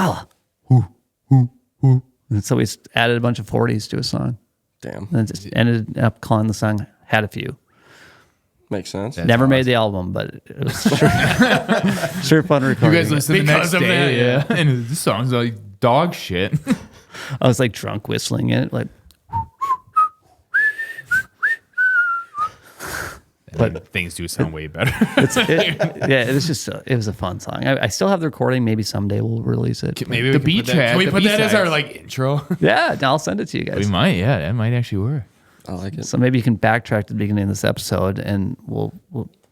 and so we added a bunch of 40s to a song. Damn. And just ended up calling the song Had a Few. Makes sense. Never made the album, but it was sure fun You recording. guys listen the next Because of day, that, yeah. And this song's like dog shit. I was like drunk whistling it, like. But things do sound way better. It was a fun song. I still have the recording. Maybe someday we'll release it. Maybe The we can beach put that, hat, can we the put that as B-sides. our like intro? Yeah, I'll send it to you We guys. might, yeah. That might actually work. I like it. So maybe you can backtrack to the beginning of this episode, and we'll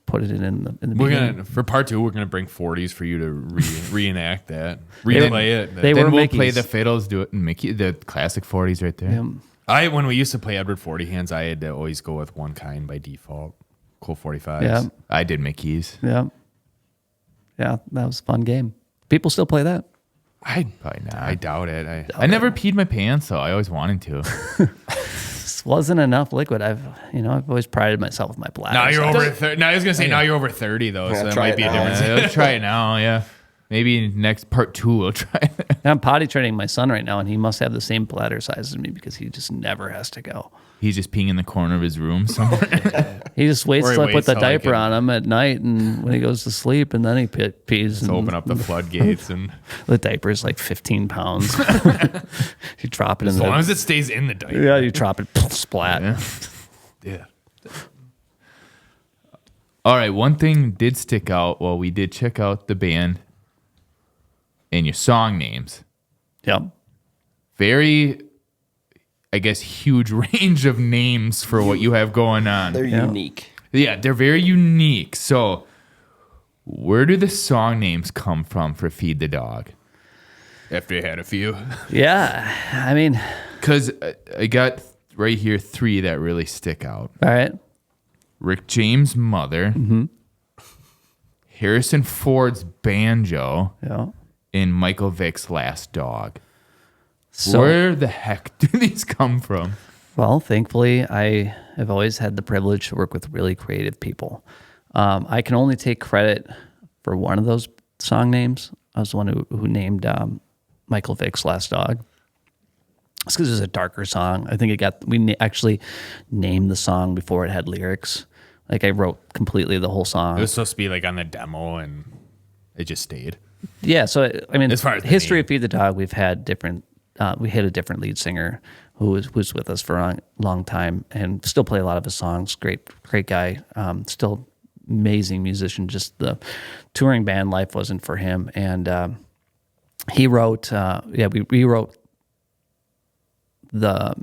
put it in the We're beginning. gonna for part 2. We're gonna bring 40s for you to reenact that, replay it. They Then were we'll Mickey's. play the fiddles, do it, and Mickey, the classic 40s right there. Yeah. When we used to play Edward 40 Hands, I had to always go with one kind by default. Cool 45s. Yeah. I did Mickey's. Yeah. Yeah, that was a fun game. People still play that? Probably not. I doubt it. I never peed my pants though. I always wanted to. This wasn't enough liquid. I've always prided myself with my bladder. Now you're so- over 30. Now I was gonna say now you're over 30 though, Yeah, so that try might it be a now. difference. Let's try it now. Yeah. Maybe next part 2 we'll try it. I'm potty training my son right now, and he must have the same bladder size as me because he just never has to go. He's just peeing in the corner of his room somewhere. He just waits Or he till I put waits the till, like, diaper on him at night, and when he goes to sleep, and then he pees. Let's and open up the floodgates and the diaper's like 15 pounds. You drop it in as long the as it stays in the diaper. yeah, you drop it, splat. Yeah. All right. One thing did stick out. Well, we did check out the band and your song names. Yep. Very, I guess, huge range of names for what you have going on. They're Yeah. unique. Yeah, they're very unique. So, where do the song names come from for Feed the Dog? After you had a few. Yeah. I mean, Because I got right here 3 that really stick out. all right. Rick James' mother, Harrison Ford's banjo, Yeah. and Michael Vick's last dog. So, Where the heck do these come from? well, thankfully, I have always had the privilege to work with really creative people. I can only take credit for one of those song names. I was the one who named Michael Vick's Last Dog. It's because it was a darker song. I think we actually named the song before it had lyrics. Like I wrote completely the whole song. It was supposed to be like on the demo and it just stayed. Yeah, so I mean, As far as the history name. of Feed the Dog, we've had different. We had a different lead singer who was with us for a long time and still play a lot of his songs. Great guy. Still amazing musician. Just the touring band life wasn't for him, and he wrote. We rewrote the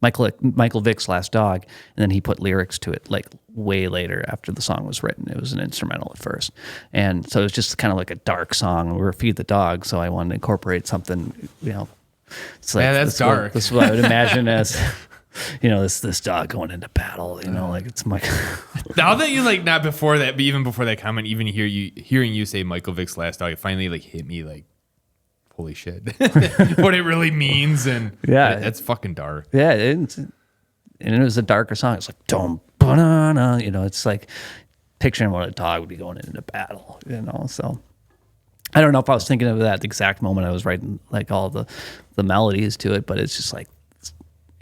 Michael Vick's Last Dog, and then he put lyrics to it like way later after the song was written. It was an instrumental at first, and so it was just kind of like a dark song. We were Feed the Dog, so I wanted to incorporate something, It's like, Yeah, that's dark. This is what I would imagine as, this dog going into battle. Like it's my. Now that you not before that, but even before that comment, even hearing you say Michael Vick's Last Dog, it finally hit me like, holy shit, what it really means, and Yeah. that's fucking dark. Yeah, and it was a darker song. It's like dum banana, it's like picturing what a dog would be going into battle, So I don't know if I was thinking of that exact moment I was writing like all the melodies to it, but it's just like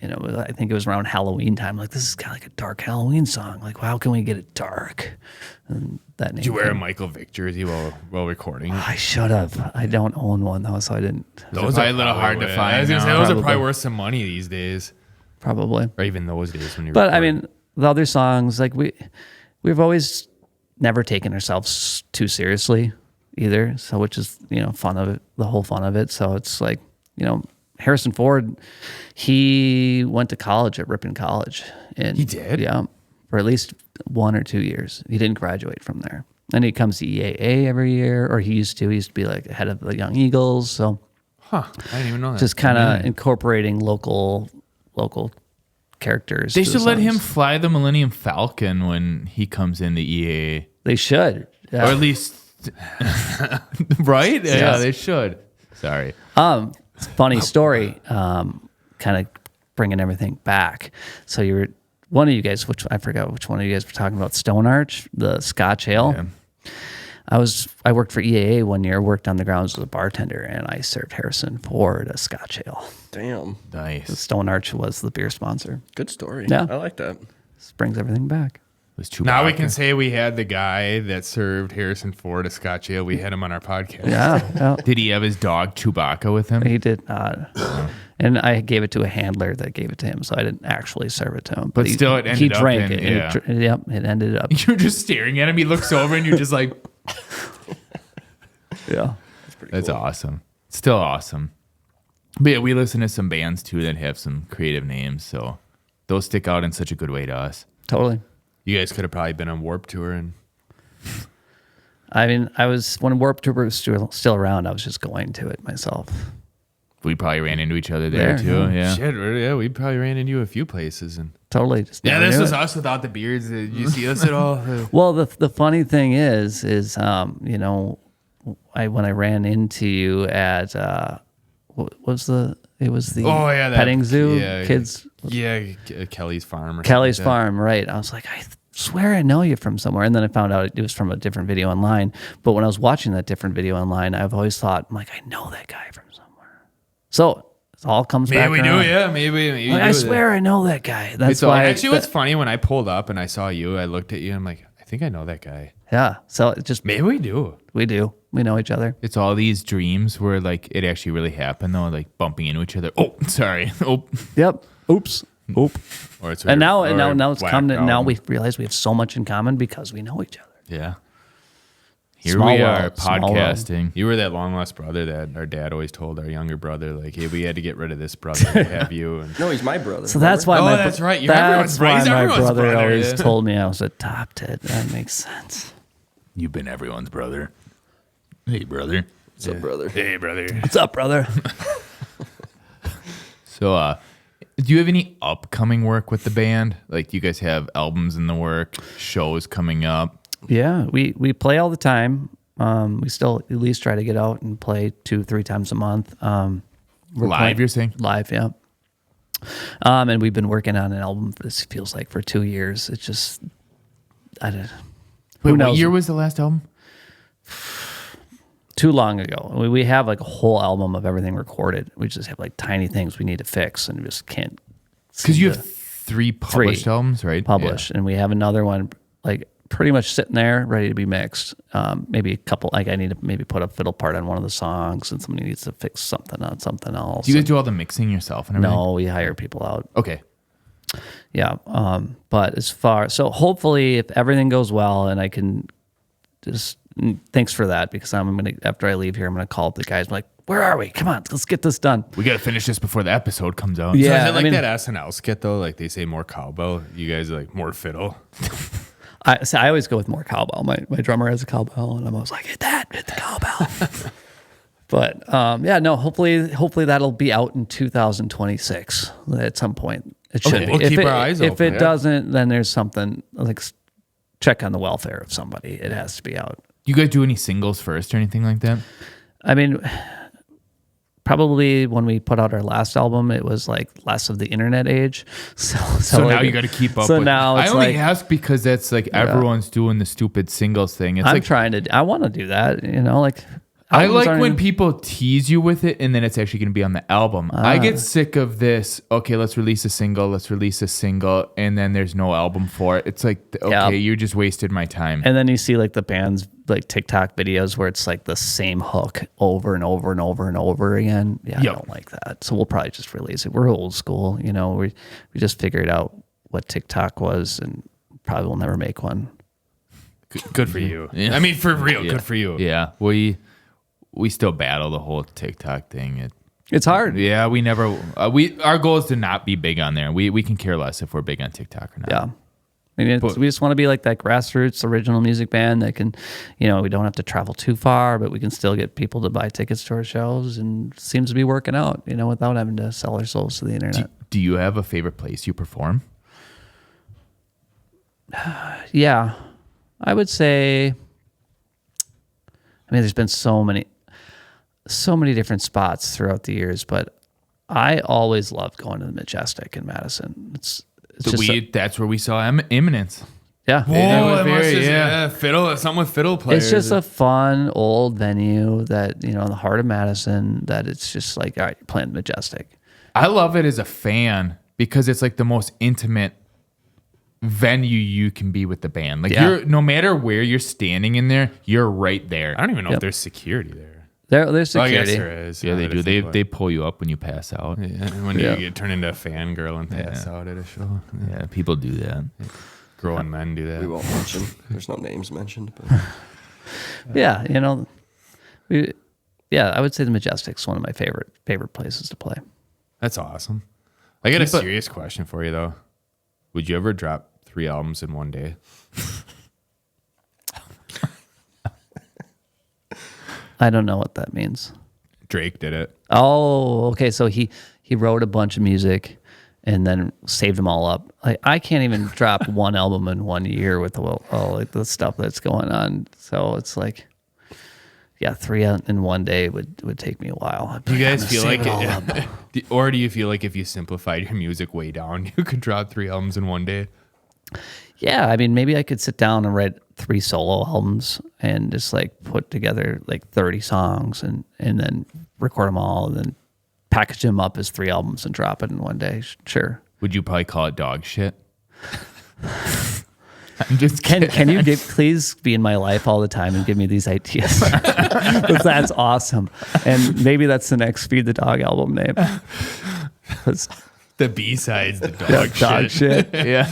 I think it was around Halloween time. Like this is kind of like a dark Halloween song. Like how can we get it dark? And that name. Did you wear a came. Michael Vick jersey while recording? I should have. I don't own one though, so I didn't. Those are probably a little hard to I find was gonna say, now. those are Probably. probably worth some money these days, Probably. or even those days when you're. But I mean, the other songs, like we've always never taken ourselves too seriously either. So which is fun of it, the whole fun of it. So it's like Harrison Ford, he went to college at Ripon College, and He did? yeah, for at least 1 or 2 years. He didn't graduate from there, and he comes to EAA every year, or he used to be like head of the Young Eagles. So I didn't even know that. just kind of incorporating local characters. They to the should let him songs. fly the Millennium Falcon when he comes into EA. They should. Yeah. Or at least, right? Yeah, Yes. they should. Sorry. Funny story, kind of bringing everything back. So you were one of you guys, which I forgot which one of you guys were talking about, Stone Arch, the Scotch Ale. Yeah. I worked for EAA one year, worked on the grounds as a bartender, and I served Harrison Ford a Scotch Ale. Damn. Nice. Stone Arch was the beer sponsor. Good story. Yeah. I like that. This brings everything back. It was Chewbacca. Now we can say we had the guy that served Harrison Ford a Scotch ale. We had him on our podcast. Yeah, Did he have his dog Chewbacca with him? he did not. And I gave it to a handler that gave it to him, so I didn't actually serve it to him. But still, it he ended up drank in- it. and yeah. it ended up. You're just staring at him. He looks over and you're just like, Yeah. that's awesome. Still awesome. But yeah, we listen to some bands too that have some creative names. So those stick out in such a good way to us. Totally. You guys could have probably been on Warped Tour and I mean, I was when Warped Tour was still around. I was just going to it myself. We probably ran into each other there too. Yeah. Shit, yeah, we probably ran into you a few places. And Totally. Just yeah, never this knew was it. us without the beards. Did you see us at all? Well, the funny thing is you know, when I ran into you at what was the petting zoo kids. Yeah, Kelly's farm. Or Kelly's something like farm, right? I was like, I swear I know you from somewhere, and then I found out it was from a different video online. But when I was watching that different video online, I've always thought, I'm like, I know that guy from somewhere. So it all comes that. back. Maybe we around. do, yeah. Maybe Like, I swear I know that guy. That's So why. actually, what's funny when I pulled up and I saw you, I looked at you. And I'm like, I think I know that guy. Yeah. So it just Maybe we do. we do. We know each other. It's all these dreams where like it actually really happened though, like bumping into each other. Oh, sorry. Oh, Yep. Oops. Oop. Or it's And now it's whacked come to now out. we realize we have so much in common because we know each other. yeah. Here Small we are world, small world. podcasting. You were that long lost brother that our dad always told our younger brother, like, hey, we had to get rid of this brother to have you. And No, he's my brother. So that's why Oh, my that's right. You're everyone's- that's why he's my everyone's brother brother, always yeah. told me I was adopted. That makes sense. You've been everyone's brother. Hey, brother. What's up, brother? hey, brother. What's up, brother? So, do you have any upcoming work with the band? Like, do you guys have albums in the work, shows coming up? Yeah, we play all the time. We still at least try to get out and play 2-3 times a month. We're Live, playing- you're saying? Live, yeah. And we've been working on an album. This feels like for 2 years. It's just, I don't. Wait, Who knows? what year was the last album? Too long ago. We have like a whole album of everything recorded. We just have like tiny things we need to fix and we just can't. Because you seem have three published albums, right? to publish, and we have another one like pretty much sitting there ready to be mixed. Maybe a couple. Like I need to maybe put a fiddle part on one of the songs, and somebody needs to fix something on something else. Do you guys do all the mixing yourself and everything? No, we hire people out. Okay. Yeah. But as far, so hopefully if everything goes well and I can just, thanks for that, because I'm going to, after I leave here, I'm going to call up the guys. I'm like, where are we? Come on, let's get this done. We got to finish this before the episode comes out. Yeah. So is it I like mean- that SNL skit, though? Like they say more cowbell. You guys are like more fiddle. I always go with more cowbell. My drummer has a cowbell and I'm always like, hit the cowbell. But yeah, no, hopefully that'll be out in 2026 at some point. It should Okay. be. We'll If keep it- our eyes If open, it yeah. doesn't, then there's something like check on the welfare of somebody. It has to be out. Do you guys do any singles first or anything like that? I mean, probably when we put out our last album, it was like less of the internet age. So now like, you got to keep up So with now I it's only like ask because that's like everyone's doing the stupid singles thing. It's I'm like trying to. I want to do that. You know, like I albums like aren't when even- people tease you with it and then it's actually going to be on the album. I get sick of this. Okay, let's release a single. And then there's no album for it. It's like, okay, Yeah. you just wasted my time. And then you see like the band's like TikTok videos where it's like the same hook over and over and over and over again. Yeah, Yep. I don't like that. So we'll probably just release it. We're old school, you know. We just figured out what TikTok was, and probably will never make one. Good for you. Yeah. I mean, for real, Yeah. good for you. Yeah, we still battle the whole TikTok thing. It's hard. Yeah, we never. Our goal is to not be big on there. We can care less if we're big on TikTok or not. Yeah. I mean, we just want to be like that grassroots original music band that can, you know, we don't have to travel too far, but we can still get people to buy tickets to our shows, and seems to be working out, you know, without having to sell our souls to the internet. Do you have a favorite place you perform? Yeah, I would say. I mean, there's been so many different spots throughout the years, but I always loved going to the Majestic in Madison. It's just That's where we saw Imminence. yeah. Oh, It was very- fiddle. Something with fiddle players. It's just a fun old venue that, you know, in the heart of Madison, that it's just like, all right, you're playing the Majestic. I love it as a fan because it's like the most intimate venue you can be with the band. Like Yeah. you're no matter where you're standing in there, you're right there. I don't even know Yep. if there's security there. There's Oh, I guess security. there is. Yeah, now they that I do. think about They it. pull you up when you pass out. Yeah, Yeah, when Yeah. you get turned into a fangirl and pass out at a show. people do that. Grown men do that. We won't mention. There's no names mentioned. But Yeah, you know, I would say the Majestic's one of my favorite places to play. That's awesome. I got a serious question for you though. Would you ever drop 3 albums in one day? I don't know what that means. Drake did it. Oh, okay. So he wrote a bunch of music and then saved them all up. Like I can't even drop one album in 1 year with all like the stuff that's going on. So it's like, yeah, 3 in one day would take me a while. Do you guys feel like it, or do you feel like if you simplified your music way down, you could drop 3 albums in one day? Yeah, I mean, maybe I could sit down and write 3 solo albums and just like put together like 30 songs and then record them all and then package them up as 3 albums and drop it in one day. Sure. Would you probably call it dog shit? I'm just kidding. Can you please be in my life all the time and give me these ideas? 'Cause that's awesome. And maybe that's the next Feed the Dog album name. 'Cause The B-sides, the dog, dog shit. Yeah,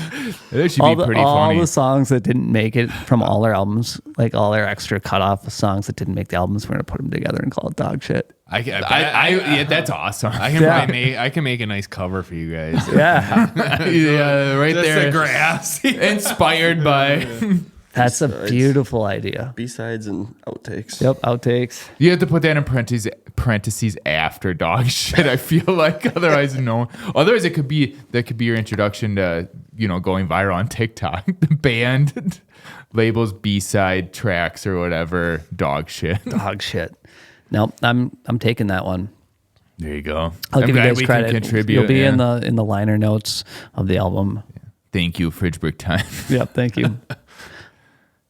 that should be pretty all funny. the songs that didn't make it from all our albums, like all our extra cutoff songs that didn't make the albums, we're gonna put them together and call it dog shit. Yeah, that's awesome. I can probably I can make a nice cover for you guys. Yeah, Yeah, right Just there. the grass. Inspired by. that's a B-sides. beautiful idea. B-sides and outtakes. Yep, outtakes. You have to put that in parentheses after dog shit. I feel like otherwise no. Otherwise, it could be your introduction to going viral on TikTok. The band labels B-side tracks or whatever dog shit. Dog shit. Nope, I'm taking that one. There you go. I'll I'm give you glad guys we credit. can contribute. You'll be yeah. in the liner notes of the album. Thank you, Fridge Brick Time. Yep, thank you.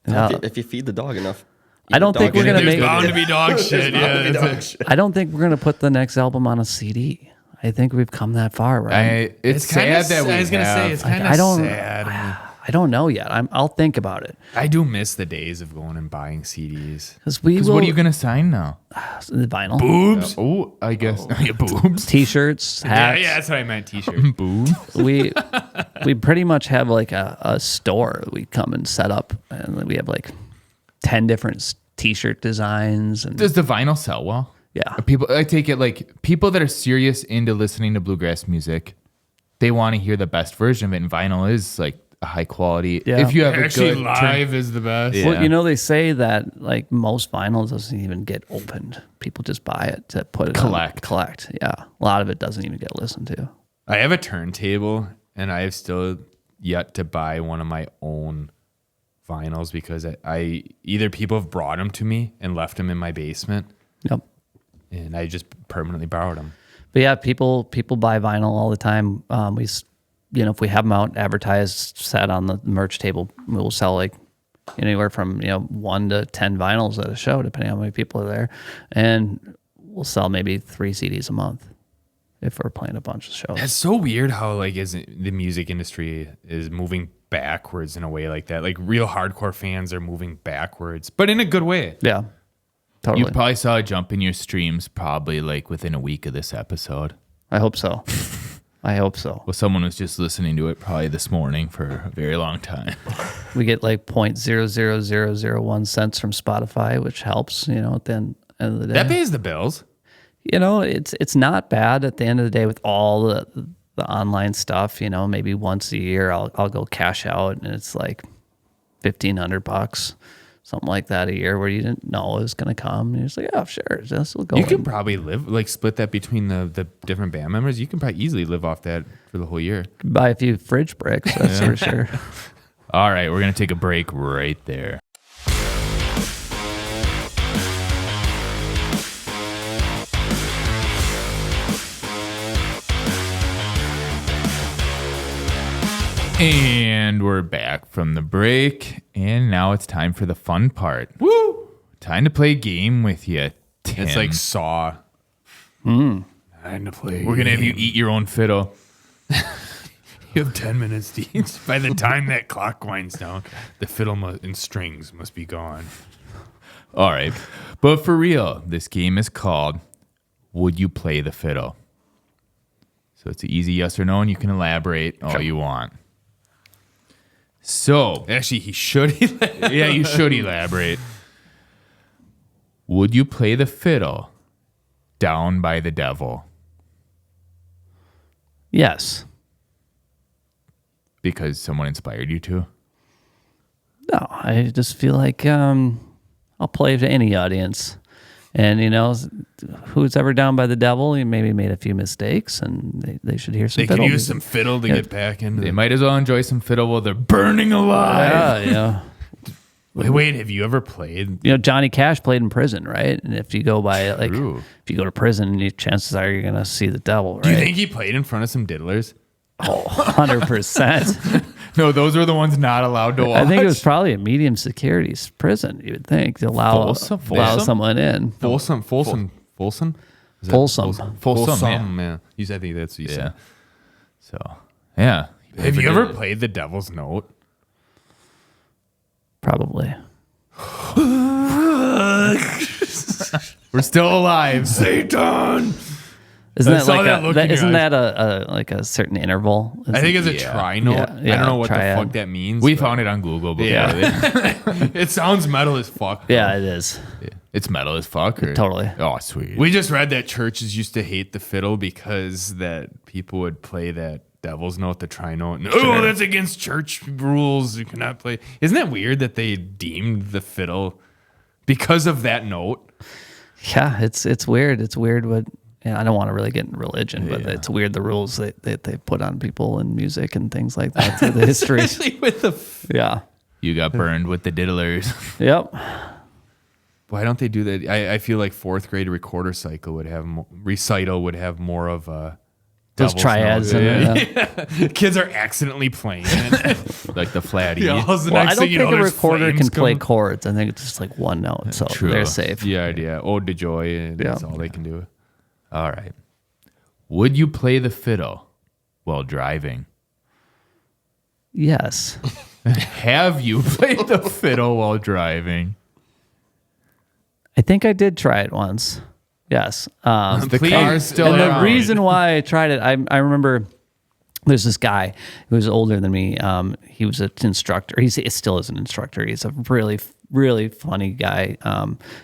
If you feed the dog enough. I don't think we're gonna There's make. bound to be dog shit. Yeah, that's it. I don't think we're gonna put the next album on a CD. I think we've come that far, right? It's sad that we I was gonna say it's kind I of don't- sad. I don't know yet. I'll think about it I do miss the days of going and buying CDs. because we Because will. what are you gonna sign now? The vinyl, Boobs. Oh, I guess yeah, boobs. T-shirts, Yeah, hats. yeah, that's what I meant. T-shirt. Boobs. We pretty much have like a store that we come and set up, and we have like 10 different T-shirt designs and Does the vinyl sell well? yeah. People, I take it like people that are serious into listening to bluegrass music, they want to hear the best version of it, and vinyl is like a high quality. Yeah. If you have Actually, a good live is the best. Yeah. Well, they say that like most vinyl doesn't even get opened. People just buy it to put it Collect. on. Collect. Yeah, a lot of it doesn't even get listened to. I have a turntable, and I have still yet to buy one of my own vinyls because I either people have brought them to me and left them in my basement, Yep. and I just permanently borrowed them. But yeah, people buy vinyl all the time. If we have them out advertised, set on the merch table, we'll sell like anywhere from 1 to 10 vinyls at a show, depending on how many people are there, and we'll sell maybe 3 CDs a month if we're playing a bunch of shows. It's so weird how the music industry is moving backwards in a way like that. Like real hardcore fans are moving backwards, but in a good way. Yeah, totally. You probably saw a jump in your streams probably like within a week of this episode. I hope so. I hope so. Well, someone was just listening to it probably this morning for a very long time. We get like 0.00001 cents from Spotify, which helps, at the end of the day. That pays the bills. It's not bad at the end of the day with all the online stuff. Maybe once a year I'll go cash out and it's like $1,500, something like that a year where you didn't know it was going to come. And you're just like, oh, sure, this will go. You can probably split that between the different band members. You can probably easily live off that for the whole year. buy a few fridge bricks, that's for sure. All right, we're going to take a break right there. And we're back from the break, and now it's time for the fun part. Woo! Time to play a game with you, Tim. It's like Saw. Time to play. We're going to have you eat your own fiddle. You have 10 minutes to eat. By the time that clock winds down, the fiddle and strings must be gone. All right. But for real, this game is called Would You Play the Fiddle? So it's an easy yes or no, and you can elaborate all you want. So, Actually, he should. yeah, you should elaborate. Would you play the fiddle down by the devil? Yes. Because someone inspired you to? No, I just feel like I'll play to any audience. And, who's ever down by the devil, he maybe made a few mistakes, and they should hear some They could fiddle use music. some fiddle to get back into They it. might as well enjoy some fiddle while they're burning alive. Yeah. Wait, have you ever played? Johnny Cash played in prison, right? And if you go by, True. if you go to prison, chances are you're going to see the devil, right? Do you think he played in front of some diddlers? Oh, 100%. No, those were the ones not allowed to watch. I think it was probably a medium security prison, you would think, to allow Folsom? someone in. Folsom? Is that Folsom. Folsom, yeah. I think that's what you Yeah. said. So, yeah. Have you ever played the Devil's Note? Probably. We're still alive. Satan! Isn't I that saw like that look in your isn't eyes. that a like a certain interval? I think it's a Yeah. tri-note. Yeah, I don't know what triad. the fuck that means. We but- found it on Google before. Yeah. It sounds metal as fuck. though. Yeah, it is. It's metal as fuck. Or? Totally. Oh, sweet. We just read that churches used to hate the fiddle because that people would play that Devil's Note, the tri-note. And, oh, that's against church rules. You cannot play. Isn't that weird that they deemed the fiddle because of that note? Yeah, it's weird. It's weird what I don't want to really get into religion, but it's weird the rules that they put on people in music and things like that through the history. Especially with the. Yeah. You got burned with the diddlers. Yep. Why don't they do that? I feel like fourth grade recorder cycle would have recital would have more of a. Those Devil's triads. Note. And, Kids are accidentally playing it. Like the flat E. Yeah, the well, next I don't thing you think know, a there's recorder can flames play coming. chords. I think it's just like one note, so True. they're safe. Yeah. Ode to joy, and that's Yeah. all they can do. All right. Would you play the fiddle while driving? Yes. Have you played the fiddle while driving? I think I did try it once. Yes. The Please. car's still And the around. reason why I tried it, I remember there's this guy who was older than me. He was an instructor. He still is an instructor. He's a really, really funny guy.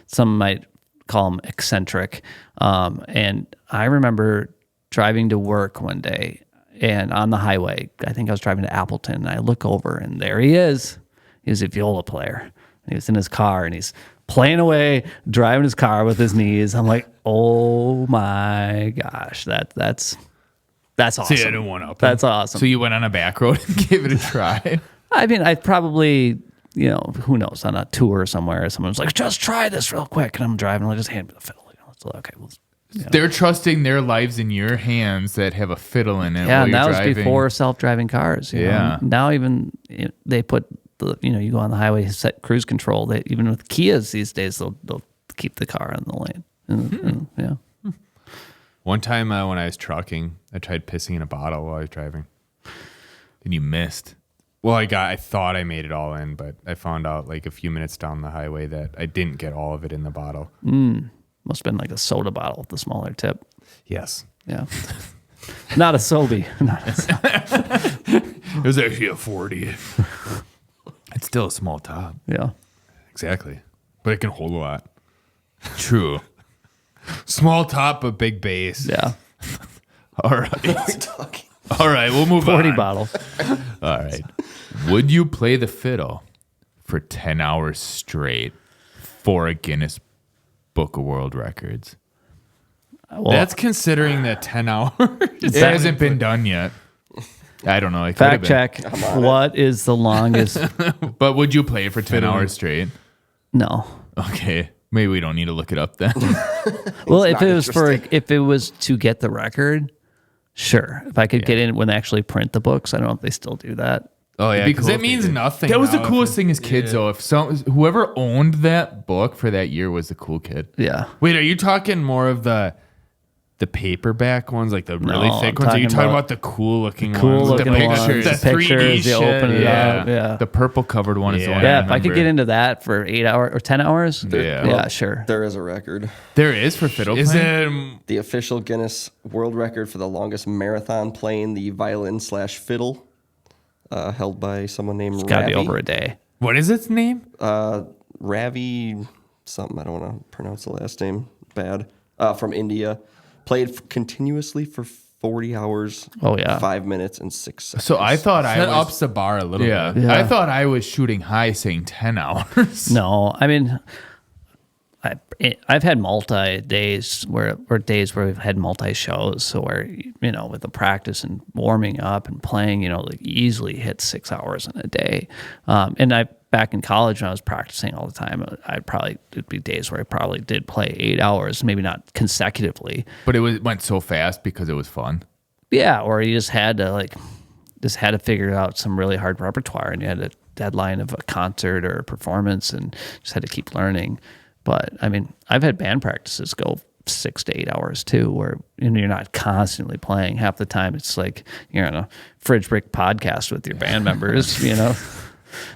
Some might call him eccentric. And I remember driving to work one day and on the highway, I think I was driving to Appleton, and I look over and there he is. He was a viola player. And he was in his car and he's playing away, driving his car with his knees. I'm like, oh my gosh, that's awesome. See, I didn't want to. That's awesome. So you went on a back road and gave it a try? I mean, I probably, who knows, on a tour somewhere, someone's like, just try this real quick. And I'm driving, and I just hand me the fiddle. It's like, okay, well, They're trusting their lives in your hands that have a fiddle in it yeah, while and you're that was driving. before self-driving cars. you know. Yeah. Now even they put you go on the highway, set cruise control. They even with Kias these days, they'll keep the car on the lane. And, yeah. One time when I was trucking, I tried pissing in a bottle while I was driving. And you missed. Well, I thought I made it all in, but I found out like a few minutes down the highway that I didn't get all of it in the bottle. Must have been like a soda bottle with the smaller tip. Yes. Yeah. Not a Sobe. It was actually a 40. It's still a small top. Yeah. Exactly. But it can hold a lot. True. Small top, but big bass. Yeah. All right. All right, we'll move 40 on. bottle. All right. Would you play the fiddle for 10 hours straight for a Guinness Book of World Records? Well, That's considering that 10 hours. It hasn't been done yet. I don't know. It could have fact been. check. What is the longest? But would you play it for 10 hours straight? No. Okay. Maybe we don't need to look it up then. Well, if not if it was to get the record, sure. If I could get in when they actually print the books, I don't know if they still do that. Oh, yeah. It'd be Because cool it if they means did. nothing. That was the now if coolest it- thing as kids, though. If whoever owned that book for that year was the cool kid. Yeah. Wait, are you talking more of the paperback ones, like the really No, thick I'm ones? Are you talking talking about about the cool looking Cool ones? looking the ones, pictures. the The 3D pictures, you shit, open it up. Yeah. The purple covered one is the one I Yeah, if I could remember. get into that for 8 hours or 10 hours, Yeah. yeah, sure. There is a record. There is for fiddle Is playing? it? The official Guinness World Record for the longest marathon playing the violin/fiddle, held by someone named It's got to Ravi. be over a day. What is its name? Ravi something. I don't want to pronounce the last name bad. From India. Played continuously for 40 hours, Oh, yeah. 5 minutes, and 6 seconds. So I thought I That was. ups the bar a little Yeah. bit. Yeah. I thought I was shooting high saying 10 hours. No, I mean, I've had multi days where we've had multi shows, so where with the practice and warming up and playing, like easily hit 6 hours in a day. And back in college when I was practicing all the time, it'd be days where I probably did play 8 hours, maybe not consecutively. But it went so fast because it was fun. Yeah, or you just had to figure out some really hard repertoire, and you had a deadline of a concert or a performance, and just had to keep learning. But I mean, I've had band practices go 6 to 8 hours too, where you're not constantly playing. Half the time, it's like you're on a Fridge Brick podcast with your band members.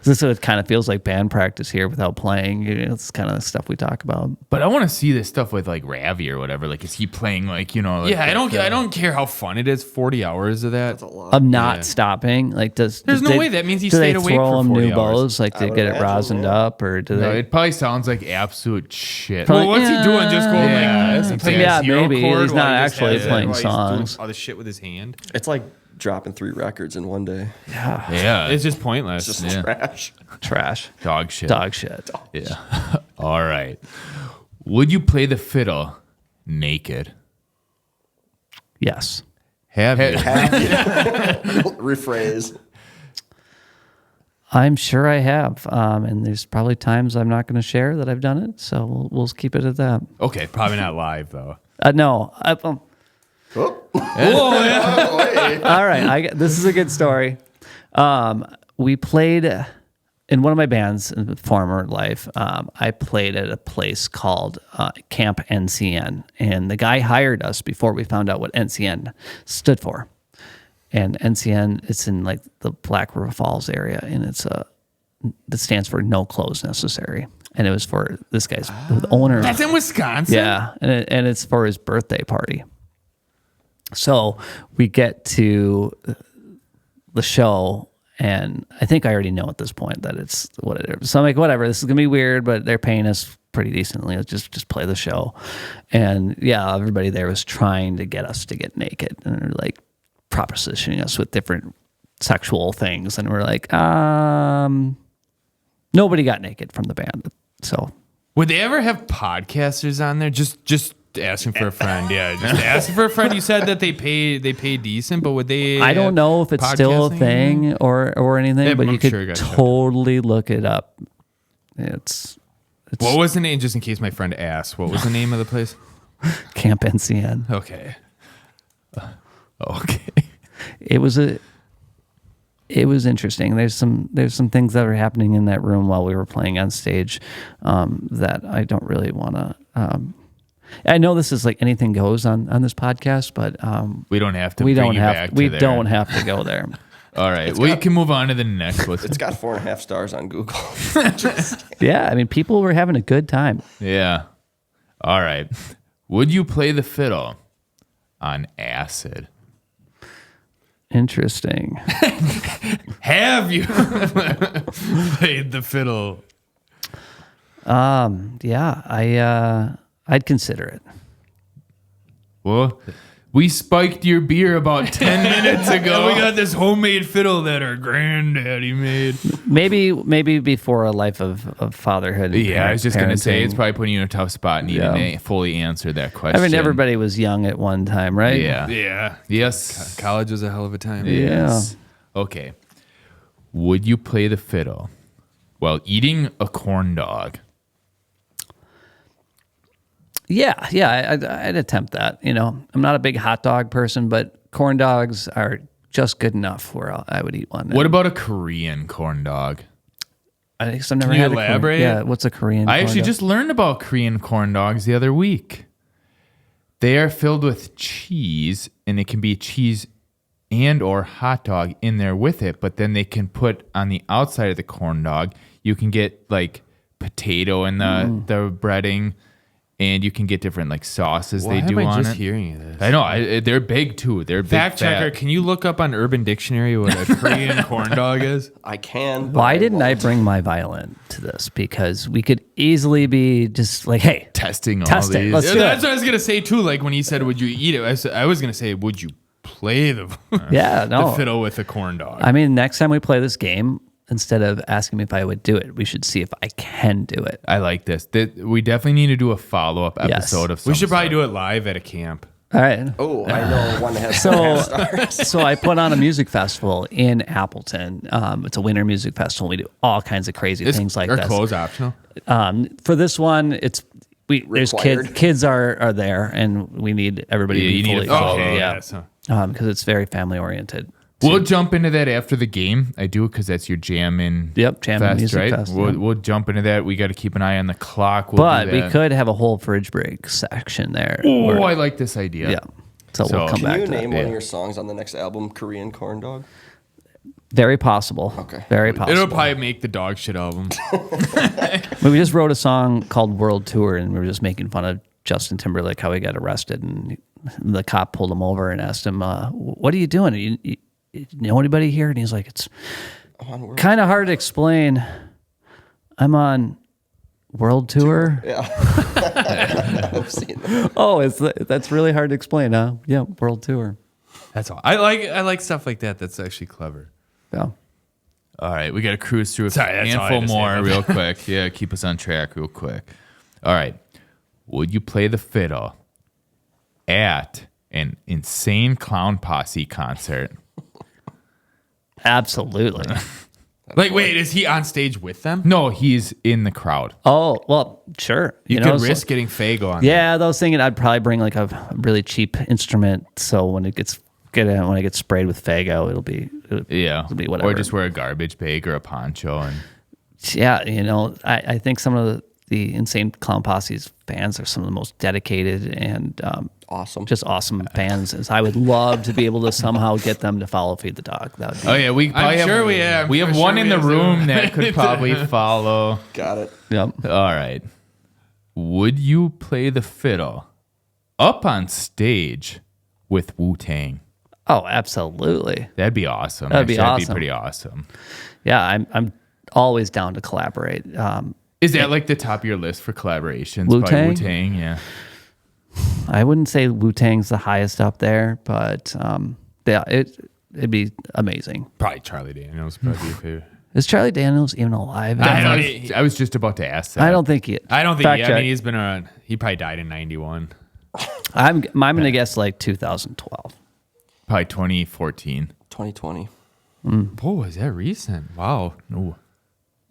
So it kind of feels like band practice here without playing. It's kind of the stuff we talk about. But I want to see this stuff with like Ravi or whatever. Like, is he playing like like Yeah, I don't care how fun it is. 40 hours of that. That's a lot. Of not stopping, like there's no way that means he do they stayed awake throw for them 40 new hours. bows like to would get it imagine, rosined yeah. up, or do No, they? it probably sounds like absolute shit. Well, what's he doing? Just going Yeah, like this and playing yeah, a zero maybe. chord He's while not he just actually has playing while he's doing songs. all this shit with his hand. It's like dropping 3 records in one day. Yeah, It's just pointless. It's just trash. Trash, dog shit. dog shit. Yeah. All right. Would you play the fiddle naked? Yes. Have you? Rephrase. I'm sure I have, and there's probably times I'm not going to share that I've done it, so we'll keep it at that. Okay. Probably not live though. No, Oh. all right. This is a good story. We played in one of my bands in the former life. I played at a place called Camp NCN, and the guy hired us before we found out what NCN stood for. And NCN, it's in like the Black River Falls area, and that stands for no clothes necessary. And it was for this guy's the owner. That's in Wisconsin. Yeah, and it's for his birthday party. So we get to the show, and I think I already know at this point that it's what it is. So I'm like, whatever, this is gonna be weird, but they're paying us pretty decently. Let's just play the show. And yeah, everybody there was trying to get us to get naked, and they're like propositioning us with different sexual things, and we're like, nobody got naked from the band. So Would they ever have podcasters on there? Just asking for a friend. Yeah, just asking for a friend. You said that they pay decent, but would they? I don't know if it's still a podcasting? thing or anything, Yeah, but I'm you could sure it got shut totally look it up. It's What was the name? Just in case my friend asks, what was the name of the place? Camp NCN. Okay. Okay. It was interesting. There's some things that were happening in that room while we were playing on stage that I don't really want to. I know this is like anything goes on this podcast, but We don't have to. we bring don't you have back we to there. don't have to go there. All right. We can move on to the next one. It's got 4.5 stars on Google. Yeah, I mean, people were having a good time. Yeah. All right. Would you play the fiddle on acid? Interesting. Have you played the fiddle? Yeah, I'd consider it. Well, we spiked your beer about 10 minutes ago. We got this homemade fiddle that our granddaddy made. Maybe before a life of fatherhood. and Yeah, I was just going to say, parenting. it's probably putting you in a tough spot needing to fully answer that question. I mean, everybody was young at one time, right? Yeah. Yeah. Yes. College was a hell of a time. Yes. Okay. Would you play the fiddle while eating a corn dog? Yeah, I'd attempt that. I'm not a big hot dog person, but corn dogs are just good enough where I would eat one. What about a Korean corn dog? I guess I've never Can you had a elaborate? Korean. Yeah, what's a Korean? I corn actually dog? just learned about Korean corn dogs the other week. They are filled with cheese, and it can be cheese and or hot dog in there with it, but then they can put on the outside of the corn dog, you can get like potato in the breading, and you can get different like sauces Why they do am I on just it. hearing this? I know, they're big too. They're big Fact checker, fat. can you look up on Urban Dictionary what a Korean corn dog is? I can. but Why didn't I won't. bring my violin to this? Because we could easily be just like, hey, testing all Test it. these. Let's Yeah, do that's it. what I was gonna say too. Like when he said, "Would you eat it?" I was gonna say, "Would you play the Yeah, no. the fiddle with a corn dog?" I mean, next time we play this game, instead of asking me if I would do it, we should see if I can do it. I like this. We definitely need to do a follow-up episode of some We should probably sort. do it live at a camp. All right. Oh, I know one that has some stars. So I put on a music festival in Appleton. It's a winter music festival. We do all kinds of crazy things like Are this. clothes optional? For this one, there's Required. kids are there, and we need everybody to Yeah, be you need fully a photo. clothed. yeah. So. Because it's very family oriented. We'll jump into that after the game. I do because that's your jammin' Jammin' fest, music right? fest, We'll, yeah. we'll jump into that. We got to keep an eye on the clock. We'll But do we that. could have a whole fridge break section there. Oh, where- I like this idea. yeah. So we'll come Can back you to name that. one Yeah. of your songs on the next album, Korean Corn Dog? Very possible. Okay. Very possible. It'll probably make the dog shit album. We just wrote a song called World Tour, and we were just making fun of Justin Timberlake, how he got arrested. And the cop pulled him over and asked him, what are you doing? You know anybody here? And he's like, it's kind of hard to explain. I'm on World Tour. Yeah. I've seen that. Oh, that's really hard to explain, huh? Yeah, World Tour. That's all. I like stuff like that. That's actually clever. Yeah. All right, we got to cruise through a Sorry, that's all I handful had to say more about real quick. Yeah, keep us on track real quick. All right. Would you play the fiddle at an Insane Clown Posse concert? Absolutely. Like, wait, is he on stage with them? No, he's in the crowd. Oh, well, sure. You know, could so- risk getting Fago on. Yeah, I was thinking I'd probably bring like a really cheap instrument, so when it gets sprayed with Fago, it'll be Yeah. It'll be whatever. Or just wear a garbage bag or a poncho. And yeah. I think some of the Insane Clown Posse's fans are some of the most dedicated and Awesome. just awesome fans. As I would love to be able to somehow get them to follow Feed the Dog. That would be, oh, yeah, we probably have, sure we have. We have For one sure in we the have room some. that could probably follow. Got it. Yep. All right. Would you play the fiddle up on stage with Wu-Tang? Oh, absolutely. That'd be awesome. That'd be Actually, awesome. That'd be pretty awesome. Yeah, I'm always down to collaborate. Is that like the top of your list for collaborations? Wu-Tang? By Wu-Tang, yeah. I wouldn't say Wu-Tang's the highest up there, but yeah, it'd be amazing. Probably Charlie Daniels. Probably your favorite. Is Charlie Daniels even alive? I was just about to ask that. I don't think he. I don't think. Fact I check. mean, he's been around. He probably died in '91. I'm going to guess like 2012. Probably 2014. 2020. Oh, is that recent? Wow. Ooh.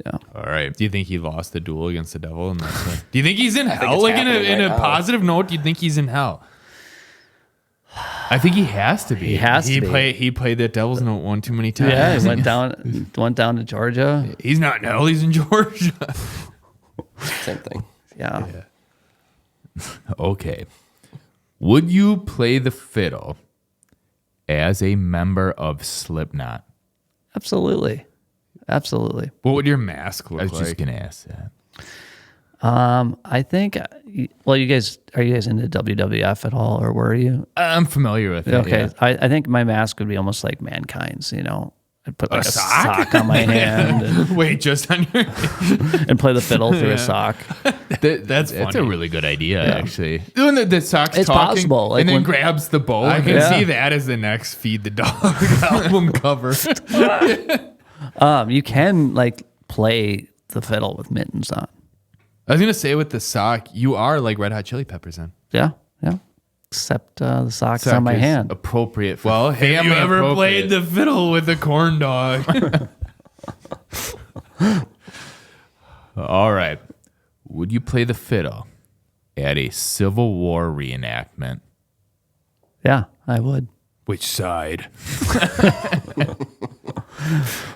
Yeah. All right. Do you think he lost the duel against the devil? And that's it? Do you think he's in hell? it's Like in happening a right now. positive note, do you think he's in hell? I think he has to be. He has to be. He played that devil's note one too many times. Yeah, he went down to Georgia. He's not in hell. He's in Georgia. Same thing. Yeah. Okay. Would you play the fiddle as a member of Slipknot? Absolutely. Absolutely. What would your mask look I was like? just going to ask that. I think, well, are you guys into WWF at all, or were you? I'm familiar with it. Okay. yeah. I think my mask would be almost like Mankind's, I'd put like a sock? sock on my hand and, Wait, just on your. and play the fiddle through a sock. That's a funny. really good idea, actually. Doing the sock's It's talking possible, like and then when- grabs the bow. I can Yeah. see that as the next Feed the Dog album cover. You can like play the fiddle with mittens on. I was gonna say with the sock, you are like Red Hot Chili Peppers then. Yeah. Yeah. Except the sock's on my Sock is hand. Appropriate for Well, have family you ever appropriate. played the fiddle with a corn dog? All right. Would you play the fiddle at a Civil War reenactment? Yeah, I would. Which side?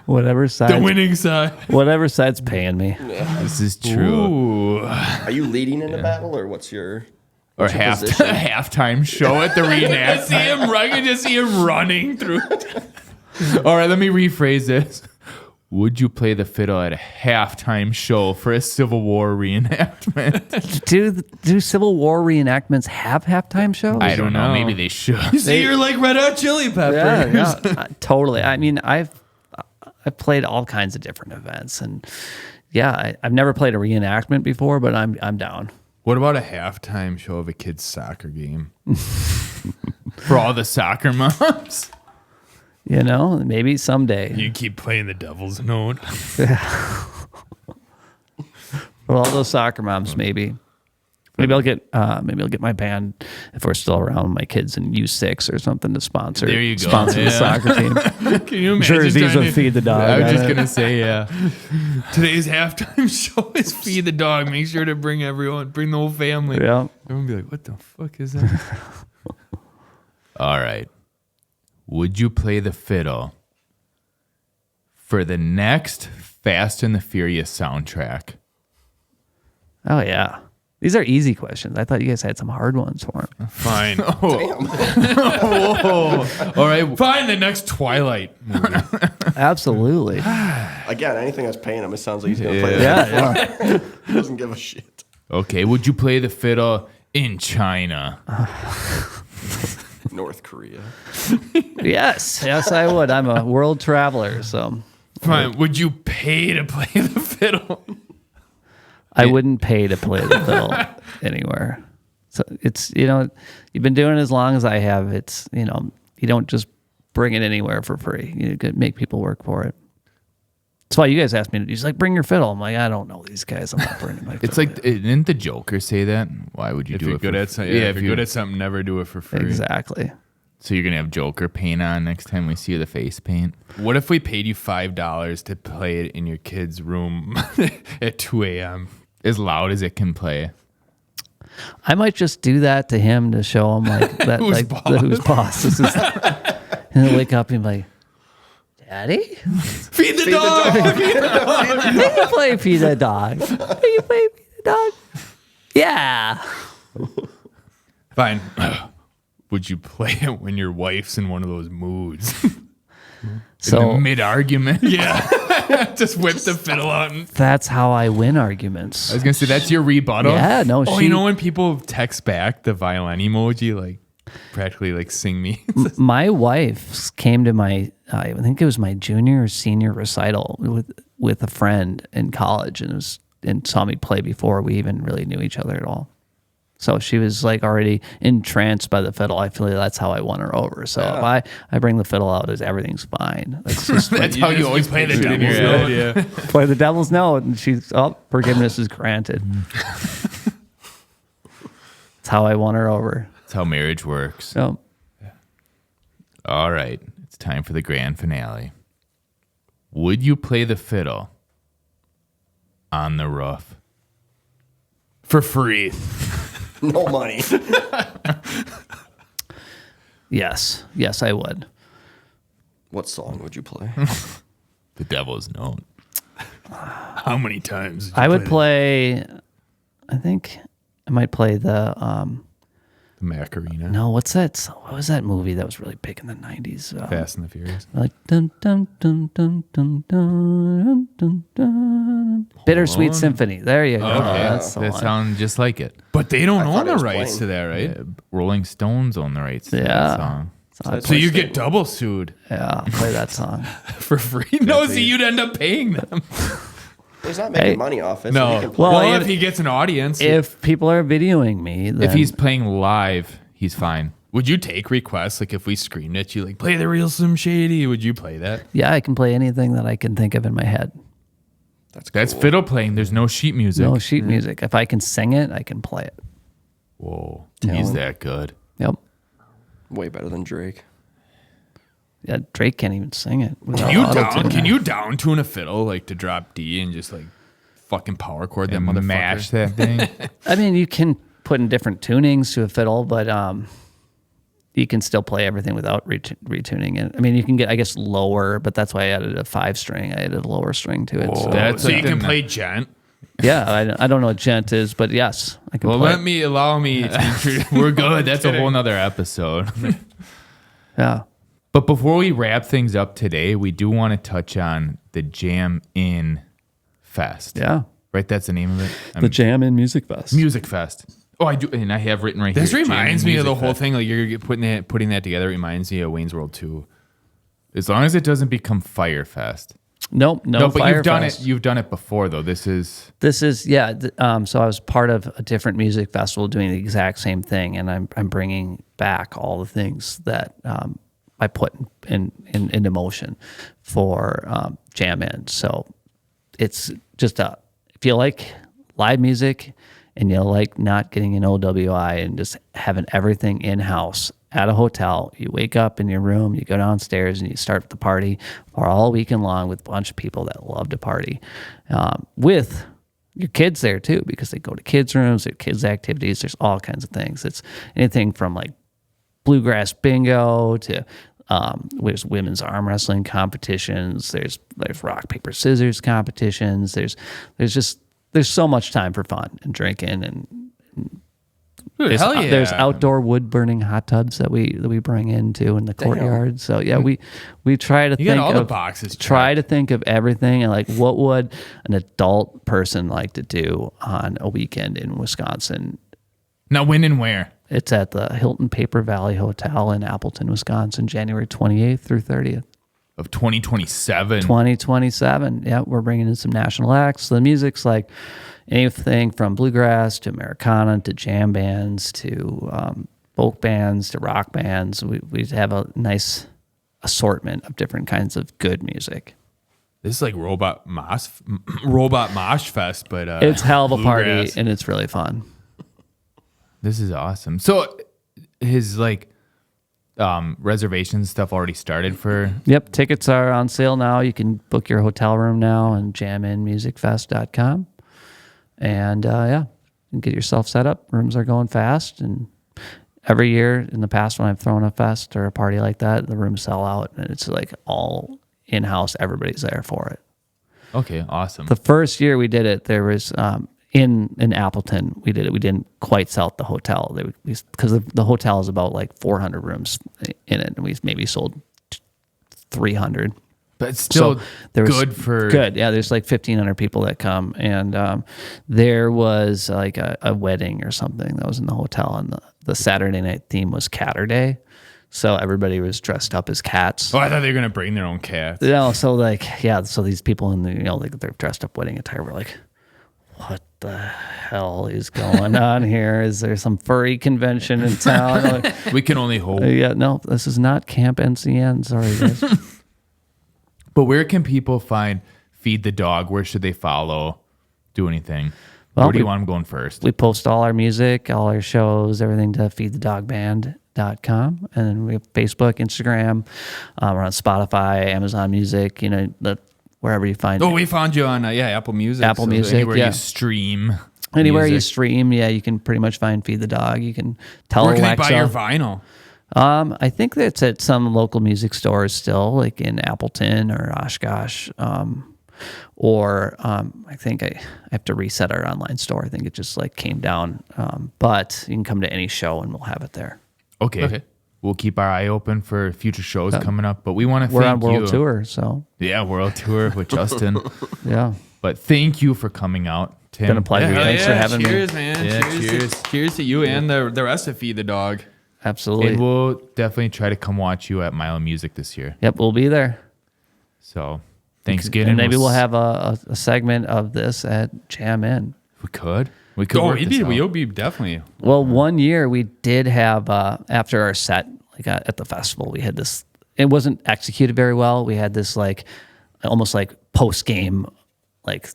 Whatever side. Winning side. Whatever side's paying me. This is true. Ooh. Are you leading in a battle, or what's your Or your half position? halftime show at the I reenactment. can just see him running through. All right, let me rephrase this. Would you play the fiddle at a halftime show for a Civil War reenactment? Do Civil War reenactments have halftime shows? I don't know. know. Maybe they should. See, you're like Red Hot Chili Peppers. Yeah, totally. I mean, I've played all kinds of different events, and yeah, I've never played a reenactment before, but I'm down. What about a halftime show of a kid's soccer game? For all the soccer moms. You know, maybe someday. You keep playing the devil's note. Well, all those soccer moms, maybe. Maybe I'll get my band if we're still around, my kids in U6 or something to sponsor. There you go. Sponsor the soccer team. Can you imagine? Jerseys trying will to- feed the dog. I was on just it. gonna say, yeah. Today's halftime show is feed the dog. Make sure to bring the whole family. Yeah. Everyone be like, what the fuck is that? All right. Would you play the fiddle for the next Fast and the Furious soundtrack? Oh yeah. These are easy questions. I thought you guys had some hard ones for him. Fine. All right. Fine, the next Twilight movie. Absolutely. Again, anything that's paying him, it sounds like he's going to play Yeah, that. yeah. He doesn't give a shit. Okay. Would you play the fiddle in China? North Korea. Yes, I would. I'm a world traveler, so Fine. Would you pay to play the fiddle? I wouldn't pay to play the fiddle anywhere. So it's, you've been doing it as long as I have. It's, you don't just bring it anywhere for free. You could make people work for it. That's why you guys asked me to do. He's like, bring your fiddle. I'm like, I don't know these guys. I'm not bringing my fiddle. It's like, didn't the Joker say that? Why would you If do you're it? good for at something, if you're good at something, never do it for free. Exactly. So you're gonna have Joker paint on next time we see you the face paint. What if we paid you $5 to play it in your kid's room at 2 a.m.? As loud as it can play. I might just do that to him to show him like that, Who's like boss? who's boss. This is, and he'll wake up and be like, Daddy, Feed the dog. can you play Feed the Dog? Can you play Feed the Dog? Yeah. Fine. Would you play it when your wife's in one of those moods? So Mid argument. Yeah. Just whip the fiddle out. And, that's how I win arguments. I was gonna say that's your rebuttal. Yeah, no, oh, you know when people text back the violin emoji, like practically like sing me? My wife came to my, I think it was my junior or senior recital with a friend in college, and saw me play before we even really knew each other at all. So she was like already entranced by the fiddle. I feel like that's how I won her over. So if I bring the fiddle out, everything's fine. That's just That's how you always play the picture it in devil's your note. head. Yeah. play the devil's note, and she's forgiveness is granted. That's how I won her over. That's how marriage works. So All right. It's time for the grand finale. Would you play the fiddle on the roof? For free. No money. yes, I would. What song would you play? The devil's note. How many times? I would play. I think I might play the. The Macarena. No, what was that movie that was really big in the 90s? Fast and the Furious. Like dun dun dun dun dun dun dun dun. Bittersweet Symphony. There you go. Okay. That's the That one. sounds just like it. But they don't thought own it the was rights playing. to that, right? Rolling Stones own the rights to Yeah. that song. So you get double sued Yeah, I'll play that song. for free. No, so you'd end up paying them. He's not making Hey. money off it. No. So he can play. Well, Well, if- if he gets an audience, If people are videoing me, then If he's playing live, he's fine. would you take requests? Like if we screamed at you, like play the real Slim Shady, would you play that? yeah, I can play anything that I can think of in my head. That's fiddle playing. There's no sheet music. No sheet music. If I can sing it, I can play it. Whoa. He's that good. Yep. Way better than Drake. Yeah, Drake can't even sing it. without Can you auto-tune. can you down tune a fiddle like to drop D and just like fucking power chord that And motherfucker? mash that thing. I mean, you can put in different tunings to a fiddle, but you can still play everything without retuning it. I mean, you can get, I guess, lower, but that's why I added a 5-string. I added a lower string to it. So. That's So you something can that- play gent. Yeah, I don't know what gent is, but yes, I can Well, play. Allow me to introduce. We're good. That's a whole nother episode. Yeah. But before we wrap things up today, we do want to touch on the Jam In Fest. Yeah. Right? That's the name of it? The Jam in Music Fest. Music Fest. Oh, I do. And I have written right This here. Jam reminds In me of the Music whole Fest. thing. Like you're putting that together. Reminds me of Wayne's World 2. As long as it doesn't become Fire Fest. Nope, no, but Fire you've done Fest. it. You've done it before, though. This is Yeah. So I was part of a different music festival doing the exact same thing, and I'm bringing back all the things that I put into motion for Jam In. So it's just if you like live music and you like not getting an OWI and just having everything in-house at a hotel, you wake up in your room, you go downstairs and you start the party for all weekend long with a bunch of people that love to party, with your kids there too, because they go to kids' rooms, there's kids' activities, there's all kinds of things. It's anything from like bluegrass bingo to there's women's arm wrestling competitions, there's rock, paper, scissors competitions, there's so much time for fun and drinking, and Dude, hell yeah. there's outdoor wood burning hot tubs that we bring into in the courtyard. So yeah, we try to think got all the of boxes try to think of everything, and like what would an adult person like to do on a weekend in Wisconsin. Now, when and where? It's at the Hilton Paper Valley Hotel in Appleton, Wisconsin, January 28th through 30th. Of 2027. 2027. Yeah, we're bringing in some national acts. The music's like anything from bluegrass to Americana to jam bands to folk bands to rock bands. We have a nice assortment of different kinds of good music. This is like Robot Mosh Fest, but It's hell of a party, bluegrass. and it's really fun. This is awesome. So his like reservation stuff already started for. Yep, tickets are on sale now. You can book your hotel room now on jaminmusicfest.com. And yeah, you can get yourself set up. Rooms are going fast. And every year in the past when I've thrown a fest or a party like that, the rooms sell out. And it's like all in-house. Everybody's there for it. Okay, awesome. The first year we did it, there was in Appleton, we did it. We didn't quite sell at the hotel because the hotel is about like 400 rooms in it, and we maybe sold 300. But it's still good. Yeah, there's like 1,500 people that come, and there was like a wedding or something that was in the hotel, and the Saturday night theme was Catterday. So everybody was dressed up as cats. Oh, I thought they were gonna bring their own cats. So like, yeah, so these people in the like they're dressed up wedding attire were like, what the hell is going on here? Is there some furry convention in town? Like, we can only hope. yeah, no, this is not Camp NCN. Sorry, guys. But where can people find Feed the Dog? Where should they follow? Do anything? Well, Where do you want them going first? We post all our music, all our shows, everything to feedthedogband.com. And then we have Facebook, Instagram. We're on Spotify, Amazon Music, wherever you find it. Oh, we found you on Apple Music. Apple Music, Anywhere yeah. you stream. Anywhere you music. stream, yeah, you can pretty much find Feed the Dog. You can tell Where can Alexa. they buy your vinyl? I think that's at some local music stores still, like in Appleton or Oshkosh. Or I think I have to reset our online store. I think it just like came down. But you can come to any show and we'll have it there. Okay. We'll keep our eye open for future shows coming up. But we want to We're thank on you. world tour, so Yeah, world tour with Justin. yeah. But thank you for coming out, Tim. Been a pleasure. Hell Thanks for having cheers, me. man. Yeah, cheers. Cheers to you and the rest of Feed the Dog. Absolutely. And we'll definitely try to come watch you at Mile Music this year. Yep, we'll be there. So thanks again. And maybe we'll have a segment of this at Jam In. We could. We We'll be definitely. Well, one year we did have, after our set, like at the festival, we had this, it wasn't executed very well. We had this like, almost like post-game like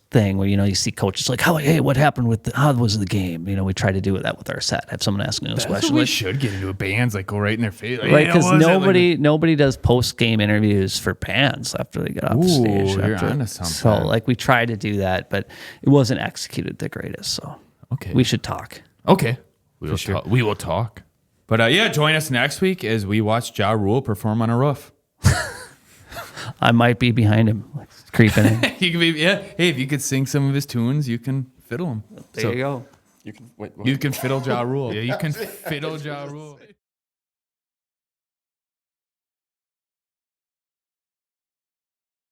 thing where, you see coaches like, hey, what happened how was the game? We try to do that with our set. Have someone asking us questions. We should get into a band's like go right in their face. Like, Right, because how was it? nobody does post-game interviews for bands after they get off the stage. You're after. onto something. So like we tried to do that, but it wasn't executed the greatest. So Okay. we should talk. Okay. We will sure. talk. We will talk. But join us next week as we watch Ja Rule perform on a roof. I might be behind him, like, creeping in. You can be Hey, if you could sing some of his tunes, you can fiddle them. There you go. You can wait. You can fiddle Ja Rule. Yeah, you can fiddle Ja Rule.